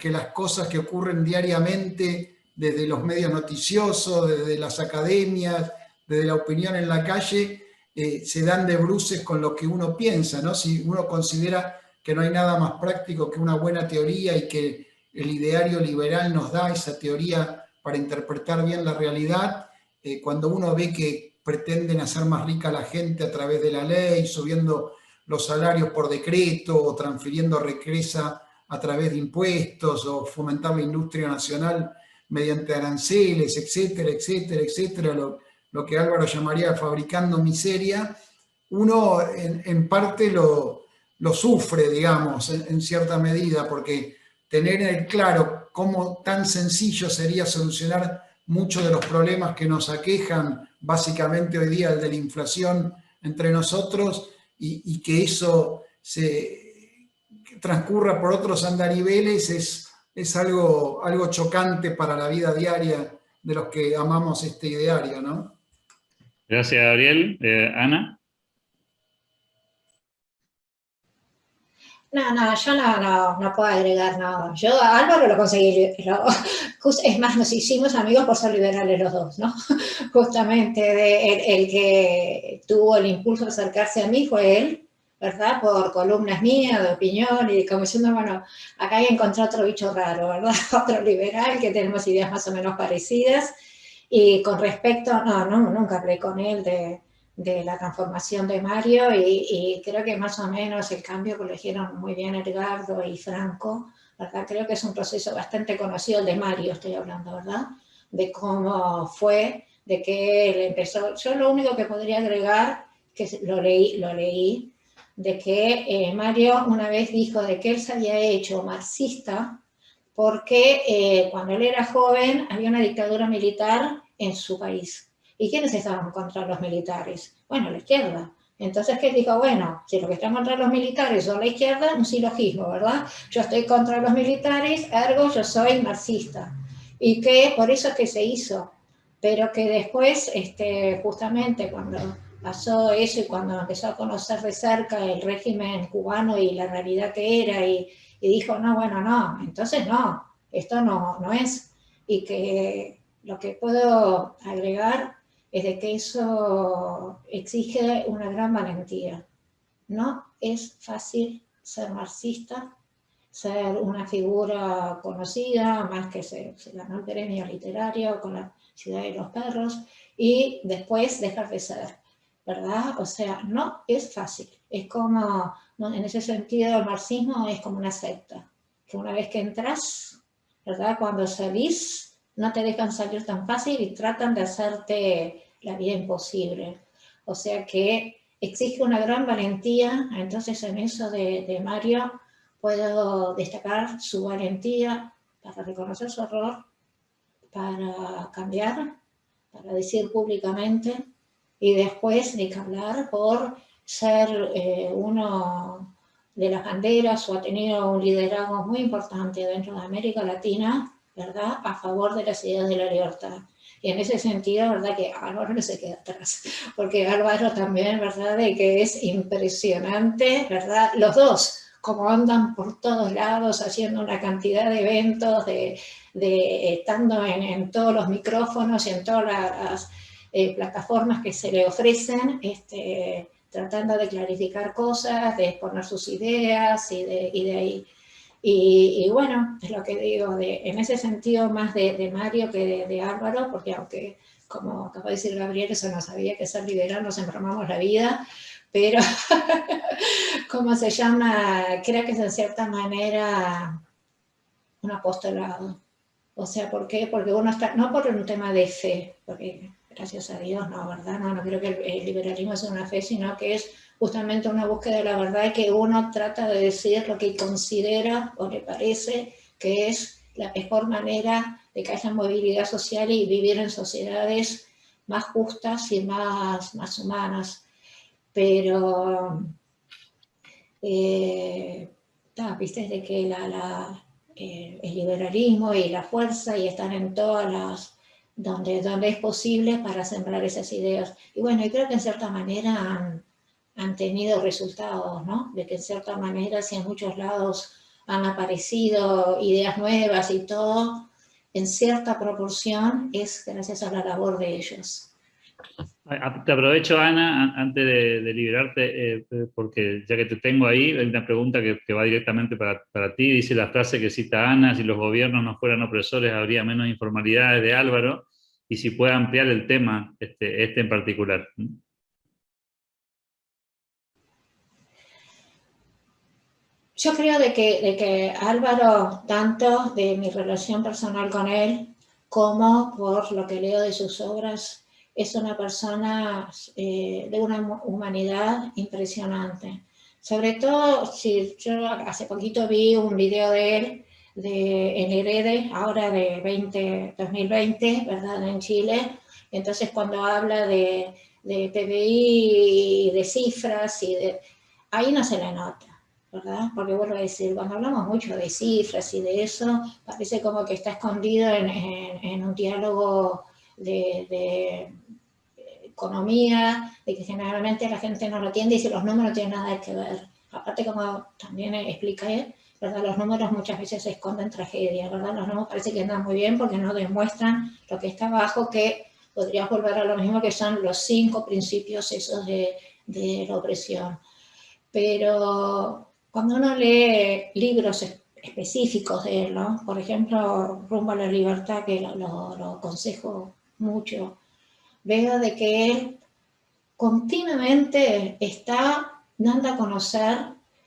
las cosas que ocurren diariamente, desde los medios noticiosos, desde las academias, desde la opinión en la calle, se dan de bruces con lo que uno piensa, ¿no? Si uno considera que no hay nada más práctico que una buena teoría y que el ideario liberal nos da esa teoría para interpretar bien la realidad, cuando uno ve que pretenden hacer más rica a la gente a través de la ley, subiendo los salarios por decreto o transfiriendo riqueza a través de impuestos o fomentar la industria nacional mediante aranceles, etcétera, etcétera, etcétera, lo que Álvaro llamaría fabricando miseria, uno en parte lo sufre, digamos, en cierta medida, porque tener en claro cómo tan sencillo sería solucionar muchos de los problemas que nos aquejan, básicamente hoy día el de la inflación entre nosotros, y que eso se transcurra por otros andariveles, es algo chocante para la vida diaria de los que amamos este ideario, ¿no? Gracias, Gabriel. Ana. No, yo no puedo agregar nada. Yo a Álvaro lo conseguí, es más, nos hicimos amigos por ser liberales los dos, ¿no? Justamente el que tuvo el impulso de acercarse a mí fue él, ¿verdad? Por columnas mías de opinión y como diciendo, bueno, acá hay encontrado otro bicho raro, ¿verdad? Otro liberal que tenemos ideas más o menos parecidas. Y con respecto, nunca hablé con él de la transformación de Mario y creo que más o menos el cambio que lo dijeron muy bien Edgardo y Franco, ¿verdad? Creo que es un proceso bastante conocido, el de Mario estoy hablando, ¿verdad? De cómo fue, de que él empezó. Yo lo único que podría agregar, que lo leí, de que Mario una vez dijo de que él se había hecho marxista porque cuando él era joven había una dictadura militar en su país. ¿Y quiénes estaban contra los militares? Bueno, la izquierda. Entonces, ¿qué dijo? Bueno, si lo que están contra los militares son la izquierda, un silogismo, ¿verdad? Yo estoy contra los militares, ergo yo soy marxista. Y que por eso es que se hizo. Pero que después, justamente cuando pasó eso y cuando empezó a conocer de cerca el régimen cubano y la realidad que era, y dijo, no, bueno, no, entonces no, esto no es. Y que lo que puedo agregar es de que eso exige una gran valentía. No es fácil ser marxista, ser una figura conocida, más que se ganó el premio literario con La ciudad de los perros, y después dejar de ser, ¿verdad? O sea, no es fácil. Es como, en ese sentido, el marxismo es como una secta, que una vez que entras, ¿verdad? Cuando salís, no te dejan salir tan fácil y tratan de hacerte la vida imposible. O sea que exige una gran valentía. Entonces en eso de Mario puedo destacar su valentía para reconocer su error, para cambiar, para decir públicamente, y después de que hablar por ser uno de las banderas, o ha tenido un liderazgo muy importante dentro de América Latina, ¿verdad?, a favor de las ideas de la libertad. Y en ese sentido, ¿verdad?, que Álvaro no se queda atrás, porque Álvaro también, ¿verdad?, de que es impresionante, ¿verdad?, los dos, como andan por todos lados haciendo una cantidad de eventos, estando en todos los micrófonos y en todas las plataformas que se le ofrecen, tratando de clarificar cosas, de exponer sus ideas y de ahí. Y bueno, es lo que digo, en ese sentido más de Mario que de Álvaro, porque aunque, como acaba de decir Gabriel, eso no sabía que ser liberal nos enfermamos la vida, pero, ¿cómo se llama? Creo que es en cierta manera un apostolado. O sea, ¿por qué? Porque uno está, no por un tema de fe, porque gracias a Dios, no, ¿verdad? No creo que el liberalismo sea una fe, sino que es justamente una búsqueda de la verdad y que uno trata de decir lo que considera o le parece que es la mejor manera de que haya movilidad social y vivir en sociedades más justas y más humanas. Pero, viste, de que el liberalismo y la fuerza y están en todas las, donde es posible para sembrar esas ideas. Y bueno, y creo que en cierta manera han tenido resultados, ¿no? De que en cierta manera, si en muchos lados han aparecido ideas nuevas y todo, en cierta proporción es gracias a la labor de ellos. Te aprovecho, Ana, antes de liberarte, porque ya que te tengo ahí, hay una pregunta que va directamente para ti. Dice la frase que cita Ana: si los gobiernos no fueran opresores, habría menos informalidades, de Álvaro, y si puede ampliar el tema, este en particular. Yo creo de que Álvaro, tanto de mi relación personal con él, como por lo que leo de sus obras, es una persona de una humanidad impresionante. Sobre todo, si yo hace poquito vi un video de él en Herede, ahora de 2020, ¿verdad?, en Chile. Entonces, cuando habla de PBI, de cifras, ahí no se le nota, ¿verdad? Porque vuelvo a decir, cuando hablamos mucho de cifras y de eso, parece como que está escondido en un diálogo de economía, de que generalmente la gente no lo entiende y si los números no tienen nada que ver. Aparte, como también expliqué, ¿verdad?, los números muchas veces esconden tragedias, ¿verdad? Los números parece que andan muy bien porque no demuestran lo que está abajo, que podrías volver a lo mismo, que son los 5 principios esos de la opresión. Pero cuando uno lee libros específicos de él, ¿no? Por ejemplo, Rumbo a la Libertad, que lo aconsejo mucho, veo de que él continuamente está dando a conocer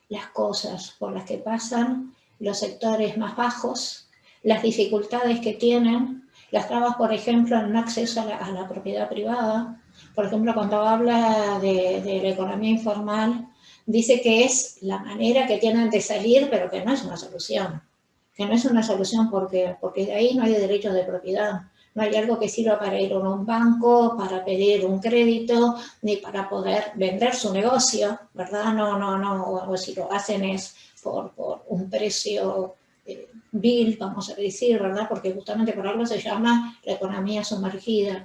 las cosas por las que pasan los sectores más bajos, las dificultades que tienen, las trabas, por ejemplo, en un acceso a la propiedad privada. Por ejemplo, cuando habla de la economía informal, dice que es la manera que tienen de salir, pero que no es una solución. Que no es una solución porque de ahí no hay derechos de propiedad. No hay algo que sirva para ir a un banco, para pedir un crédito, ni para poder vender su negocio, ¿verdad? No, o si lo hacen es por un precio vil, vamos a decir, ¿verdad? Porque justamente por algo se llama la economía sumergida.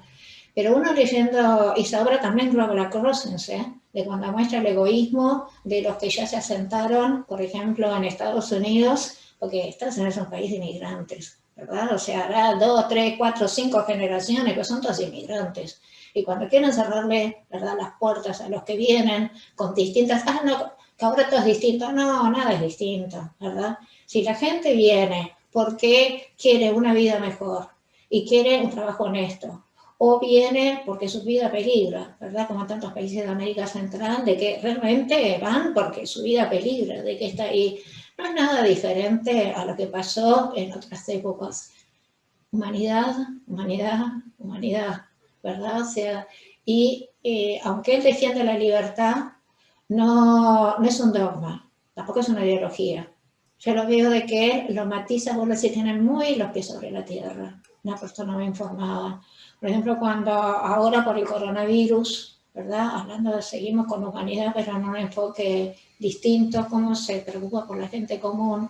Pero uno leyendo esa obra también, Global Crossings, de cuando muestra el egoísmo de los que ya se asentaron, por ejemplo, en Estados Unidos, porque Estados Unidos es un país de inmigrantes, ¿verdad? O sea, hará 2, 3, 4, 5 generaciones, pero son todos inmigrantes. Y cuando quieren cerrarle, ¿verdad?, las puertas a los que vienen con distintas, no, que ahora todo es distinto, no, nada es distinto, ¿verdad? Si la gente viene porque quiere una vida mejor y quiere un trabajo honesto, o viene porque su vida peligra, ¿verdad? Como en tantos países de América Central, de que realmente van porque su vida peligra, de que está ahí, no es nada diferente a lo que pasó en otras épocas. Humanidad, humanidad, humanidad, ¿verdad? O sea, y aunque él defiende la libertad, no es un dogma, tampoco es una ideología. Yo lo veo de que lo matiza, vos si tienen muy los pies sobre la tierra, una persona muy informada. Por ejemplo, cuando ahora por el coronavirus, ¿verdad? Hablando de seguimos con humanidad, pero en un enfoque distinto, cómo se preocupa por la gente común.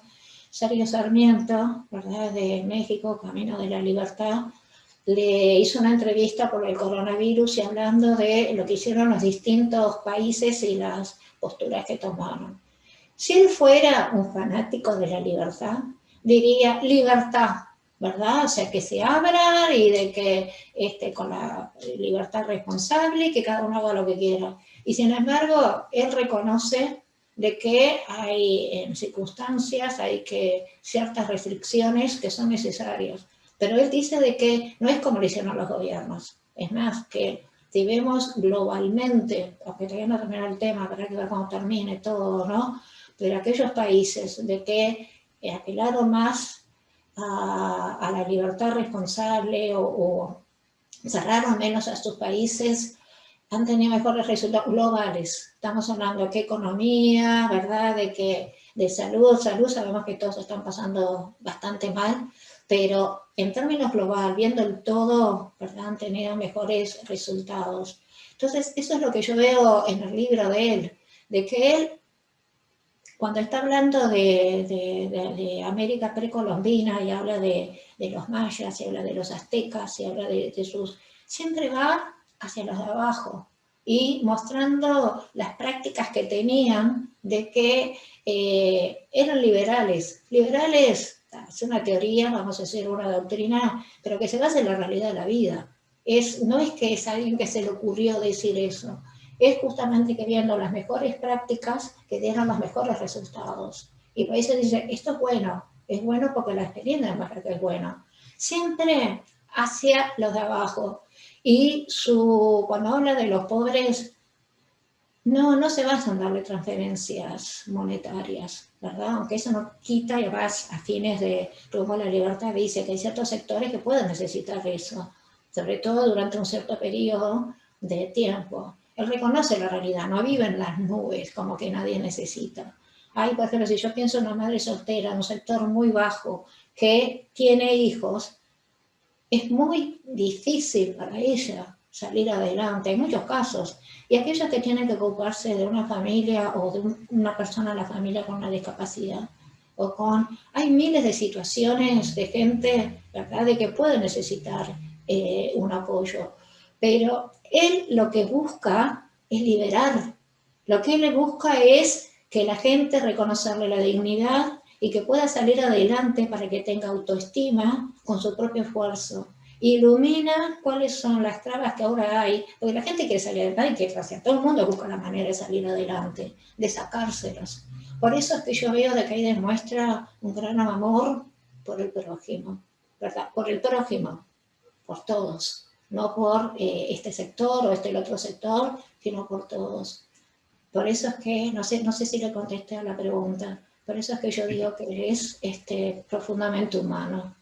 Sergio Sarmiento, ¿verdad? De México, Camino de la Libertad, le hizo una entrevista por el coronavirus y hablando de lo que hicieron los distintos países y las posturas que tomaron. Si él fuera un fanático de la libertad, diría libertad, ¿verdad? O sea, que se abran y de que con la libertad responsable y que cada uno haga lo que quiera. Y sin embargo, él reconoce de que hay circunstancias, hay ciertas restricciones que son necesarias. Pero él dice de que no es como lo hicieron los gobiernos. Es más, que si vemos globalmente, aunque todavía no termina el tema, para que ver cuando termine todo, ¿no? Pero aquellos países de que apelaron más a la libertad responsable o cerraron menos a sus países, han tenido mejores resultados globales. Estamos hablando de qué economía, ¿verdad? De salud, sabemos que todos están pasando bastante mal, pero en términos global, viendo el todo, ¿verdad? Han tenido mejores resultados. Entonces, eso es lo que yo veo en el libro de él, de que él, cuando está hablando de América precolombina y habla de los mayas, y habla de los aztecas, y habla de sus... siempre va hacia los de abajo y mostrando las prácticas que tenían de que eran liberales. Liberales es una teoría, vamos a decir una doctrina, pero que se basa en la realidad de la vida. No es que es alguien que se le ocurrió decir eso, es justamente que viendo las mejores prácticas que dieran los mejores resultados. Y por eso dice, esto es bueno porque la experiencia demuestra que es bueno. Siempre hacia los de abajo. Y cuando habla de los pobres, no se basa en darle transferencias monetarias, ¿verdad? Aunque eso no quita y vas a fines de rumbo a la libertad, dice que hay ciertos sectores que pueden necesitar eso, sobre todo durante un cierto periodo de tiempo. Él reconoce la realidad, no vive en las nubes como que nadie necesita. Hay, por ejemplo, si yo pienso en una madre soltera, en un sector muy bajo, que tiene hijos, es muy difícil para ella salir adelante, hay muchos casos. Y aquellos que tienen que ocuparse de una familia o de una persona en la familia con una discapacidad, hay miles de situaciones de gente, ¿verdad?, de que puede necesitar un apoyo. Pero él lo que busca es liberar. Lo que él busca es que la gente reconocerle la dignidad y que pueda salir adelante para que tenga autoestima con su propio esfuerzo. Ilumina cuáles son las trabas que ahora hay, porque la gente quiere salir adelante, todo el mundo busca la manera de salir adelante, de sacárselos. Por eso es que yo veo de que ahí demuestra un gran amor por el prójimo, ¿verdad? Por el prójimo, por todos, no por este sector o el otro sector, sino por todos. Por eso es que, no sé si le contesté a la pregunta, por eso es que yo digo que es profundamente humano.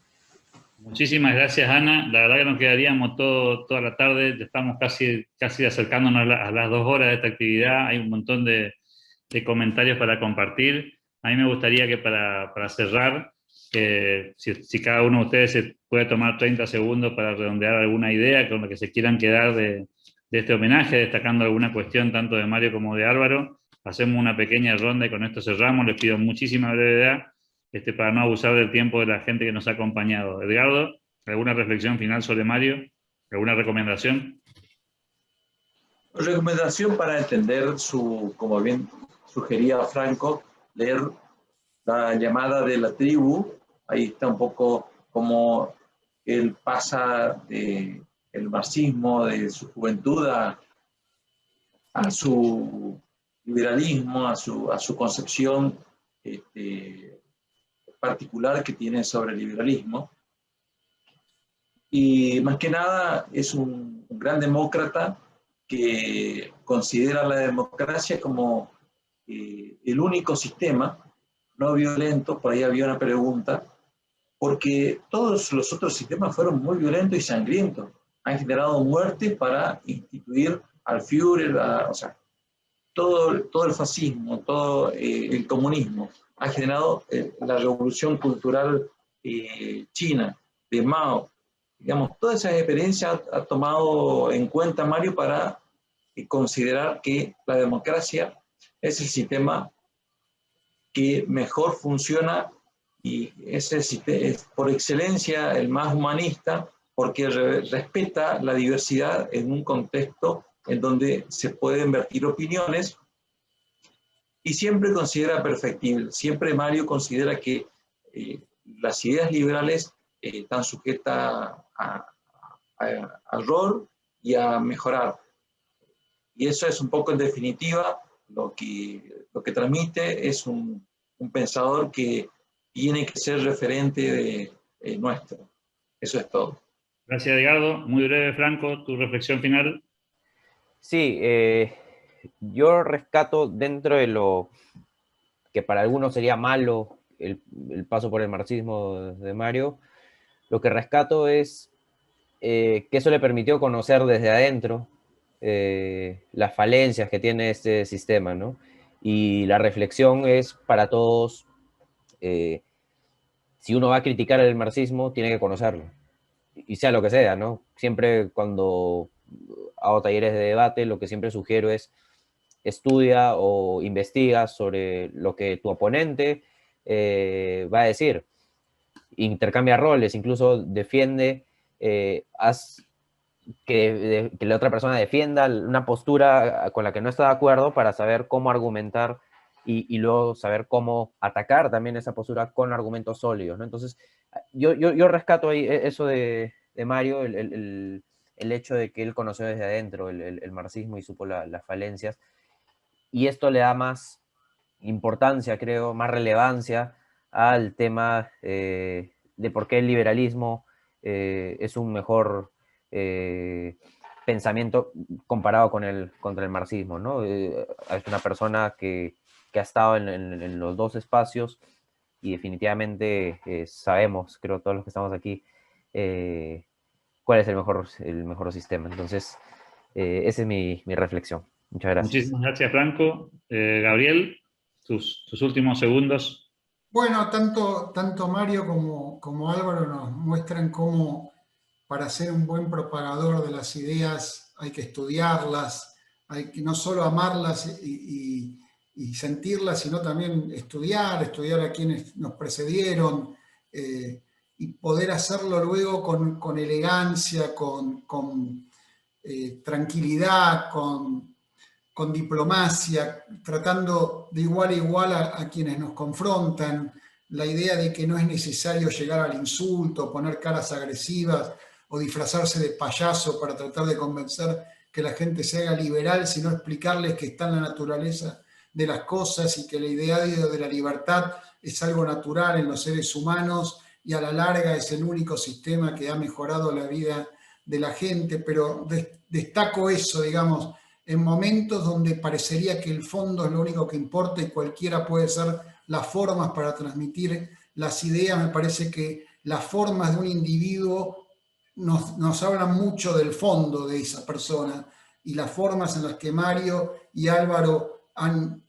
Muchísimas gracias, Ana. La verdad que nos quedaríamos toda la tarde, ya estamos casi acercándonos a las 2 horas de esta actividad, hay un montón de comentarios para compartir. A mí me gustaría que para cerrar, si cada uno de ustedes se puede tomar 30 segundos para redondear alguna idea con la que se quieran quedar de este homenaje, destacando alguna cuestión tanto de Mario como de Álvaro, hacemos una pequeña ronda y con esto cerramos. Les pido muchísima brevedad para no abusar del tiempo de la gente que nos ha acompañado. Edgardo, ¿alguna reflexión final sobre Mario? ¿Alguna recomendación? Recomendación para entender como bien sugería Franco, leer La llamada de la tribu. Ahí está un poco cómo él pasa del marxismo, de su juventud a su liberalismo, a su concepción particular que tiene sobre el liberalismo. Y más que nada es un gran demócrata que considera la democracia como el único sistema no violento, por ahí había una pregunta, porque todos los otros sistemas fueron muy violentos y sangrientos. Han generado muertes para instituir al Führer, o sea, todo el fascismo, todo el comunismo. Ha generado la revolución cultural china, de Mao. Digamos, todas esas experiencias ha tomado en cuenta Mario para considerar que la democracia es el sistema que mejor funciona y es por excelencia el más humanista, porque respeta la diversidad en un contexto en donde se pueden vertir opiniones y siempre considera perfectible. Siempre Mario considera que las ideas liberales están sujetas a error y a mejorar. Y eso es un poco en definitiva lo que transmite, es un pensador que tiene que ser referente de nuestro. Eso es todo. Gracias, Edgardo. Muy breve, Franco, tu reflexión final. Sí, yo rescato dentro de lo que para algunos sería malo el paso por el marxismo de Mario, lo que rescato es que eso le permitió conocer desde adentro las falencias que tiene este sistema, ¿no? Y la reflexión es para todos, si uno va a criticar el marxismo, tiene que conocerlo, y sea lo que sea, ¿no? Siempre cuando hago talleres de debate, lo que siempre sugiero es estudia o investiga sobre lo que tu oponente va a decir, intercambia roles, incluso defiende, haz que la otra persona defienda una postura con la que no está de acuerdo para saber cómo argumentar y luego saber cómo atacar también esa postura con argumentos sólidos, ¿no? Entonces, yo rescato ahí eso de Mario, el hecho de que él conoció desde adentro el marxismo y supo las falencias, y esto le da más importancia, creo, más relevancia al tema de por qué el liberalismo es un mejor pensamiento comparado contra el marxismo, ¿no? Es una persona que ha estado en los dos espacios y definitivamente sabemos, creo todos los que estamos aquí, cuál es el mejor sistema. Entonces, esa es mi reflexión. Muchas gracias. Muchísimas gracias, Franco. Gabriel, tus últimos segundos. Bueno, tanto Mario como Álvaro nos muestran cómo para ser un buen propagador de las ideas hay que estudiarlas, hay que no solo amarlas y sentirlas, sino también estudiar a quienes nos precedieron, y poder hacerlo luego con elegancia, con tranquilidad, con diplomacia, tratando de igual a igual a quienes nos confrontan, la idea de que no es necesario llegar al insulto, poner caras agresivas o disfrazarse de payaso para tratar de convencer que la gente se haga liberal, sino explicarles que está en la naturaleza de las cosas y que la idea de la libertad es algo natural en los seres humanos y a la larga es el único sistema que ha mejorado la vida de la gente, pero destaco eso, digamos, en momentos donde parecería que el fondo es lo único que importa y cualquiera puede ser las formas para transmitir las ideas. Me parece que las formas de un individuo nos hablan mucho del fondo de esa persona, y las formas en las que Mario y Álvaro han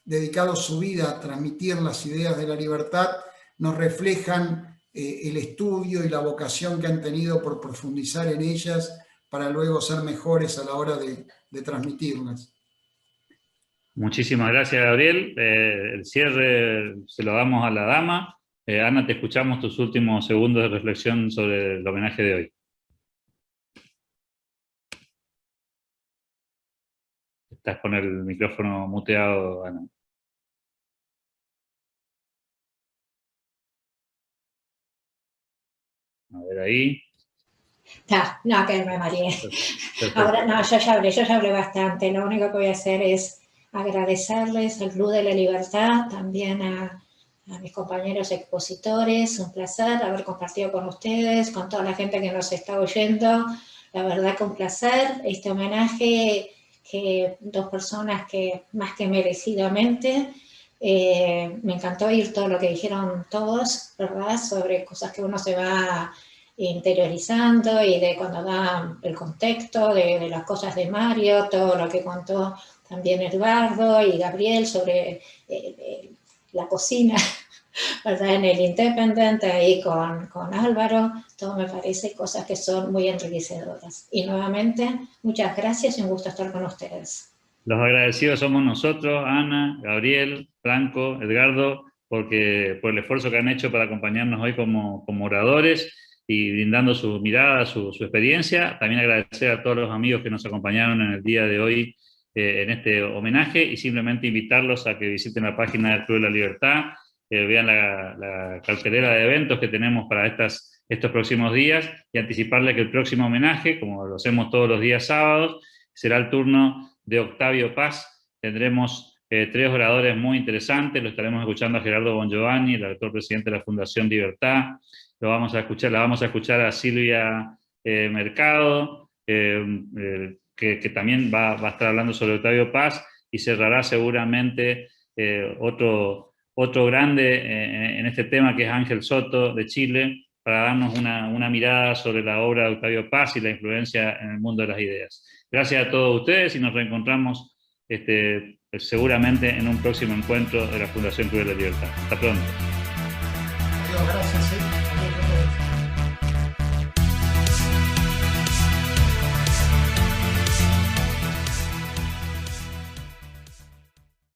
dedicado su vida a transmitir las ideas de la libertad nos reflejan el estudio y la vocación que han tenido por profundizar en ellas para luego ser mejores a la hora de transmitirlas. Muchísimas gracias, Gabriel. El cierre se lo damos a la dama. Ana, te escuchamos tus últimos segundos de reflexión sobre el homenaje de hoy. Estás con el micrófono muteado, Ana. A ver ahí. No, que me mareé. Ahora, no, yo ya hablé bastante. Lo único que voy a hacer es agradecerles al Club de la Libertad, también a mis compañeros expositores. Un placer haber compartido con ustedes, con toda la gente que nos está oyendo. La verdad que un placer. Este homenaje que dos personas que más que merecidamente Me encantó oír todo lo que dijeron todos, ¿verdad? Sobre cosas que uno se va interiorizando y de cuando da el contexto de las cosas de Mario, todo lo que contó también Eduardo y Gabriel sobre la cocina, ¿verdad? En el Independent, ahí con Álvaro, todo me parece cosas que son muy enriquecedoras. Y nuevamente, muchas gracias y un gusto estar con ustedes. Los agradecidos somos nosotros, Ana, Gabriel, Franco, Edgardo, por el esfuerzo que han hecho para acompañarnos hoy como oradores y brindando su mirada, su experiencia. También agradecer a todos los amigos que nos acompañaron en el día de hoy en este homenaje y simplemente invitarlos a que visiten la página del Club de la Libertad, vean la cartelera de eventos que tenemos para estos próximos días y anticiparles que el próximo homenaje, como lo hacemos todos los días sábados, será el turno de Octavio Paz. Tendremos 3 oradores muy interesantes. Lo estaremos escuchando a Gerardo Bongiovanni, el actual presidente de la Fundación Libertad. La vamos a escuchar a Silvia Mercado, que también va a estar hablando sobre Octavio Paz, y cerrará seguramente otro grande en este tema, que es Ángel Soto de Chile, para darnos una mirada sobre la obra de Octavio Paz y la influencia en el mundo de las ideas. Gracias a todos ustedes y nos reencontramos seguramente en un próximo encuentro de la Fundación Club de la Libertad. Hasta pronto. Gracias.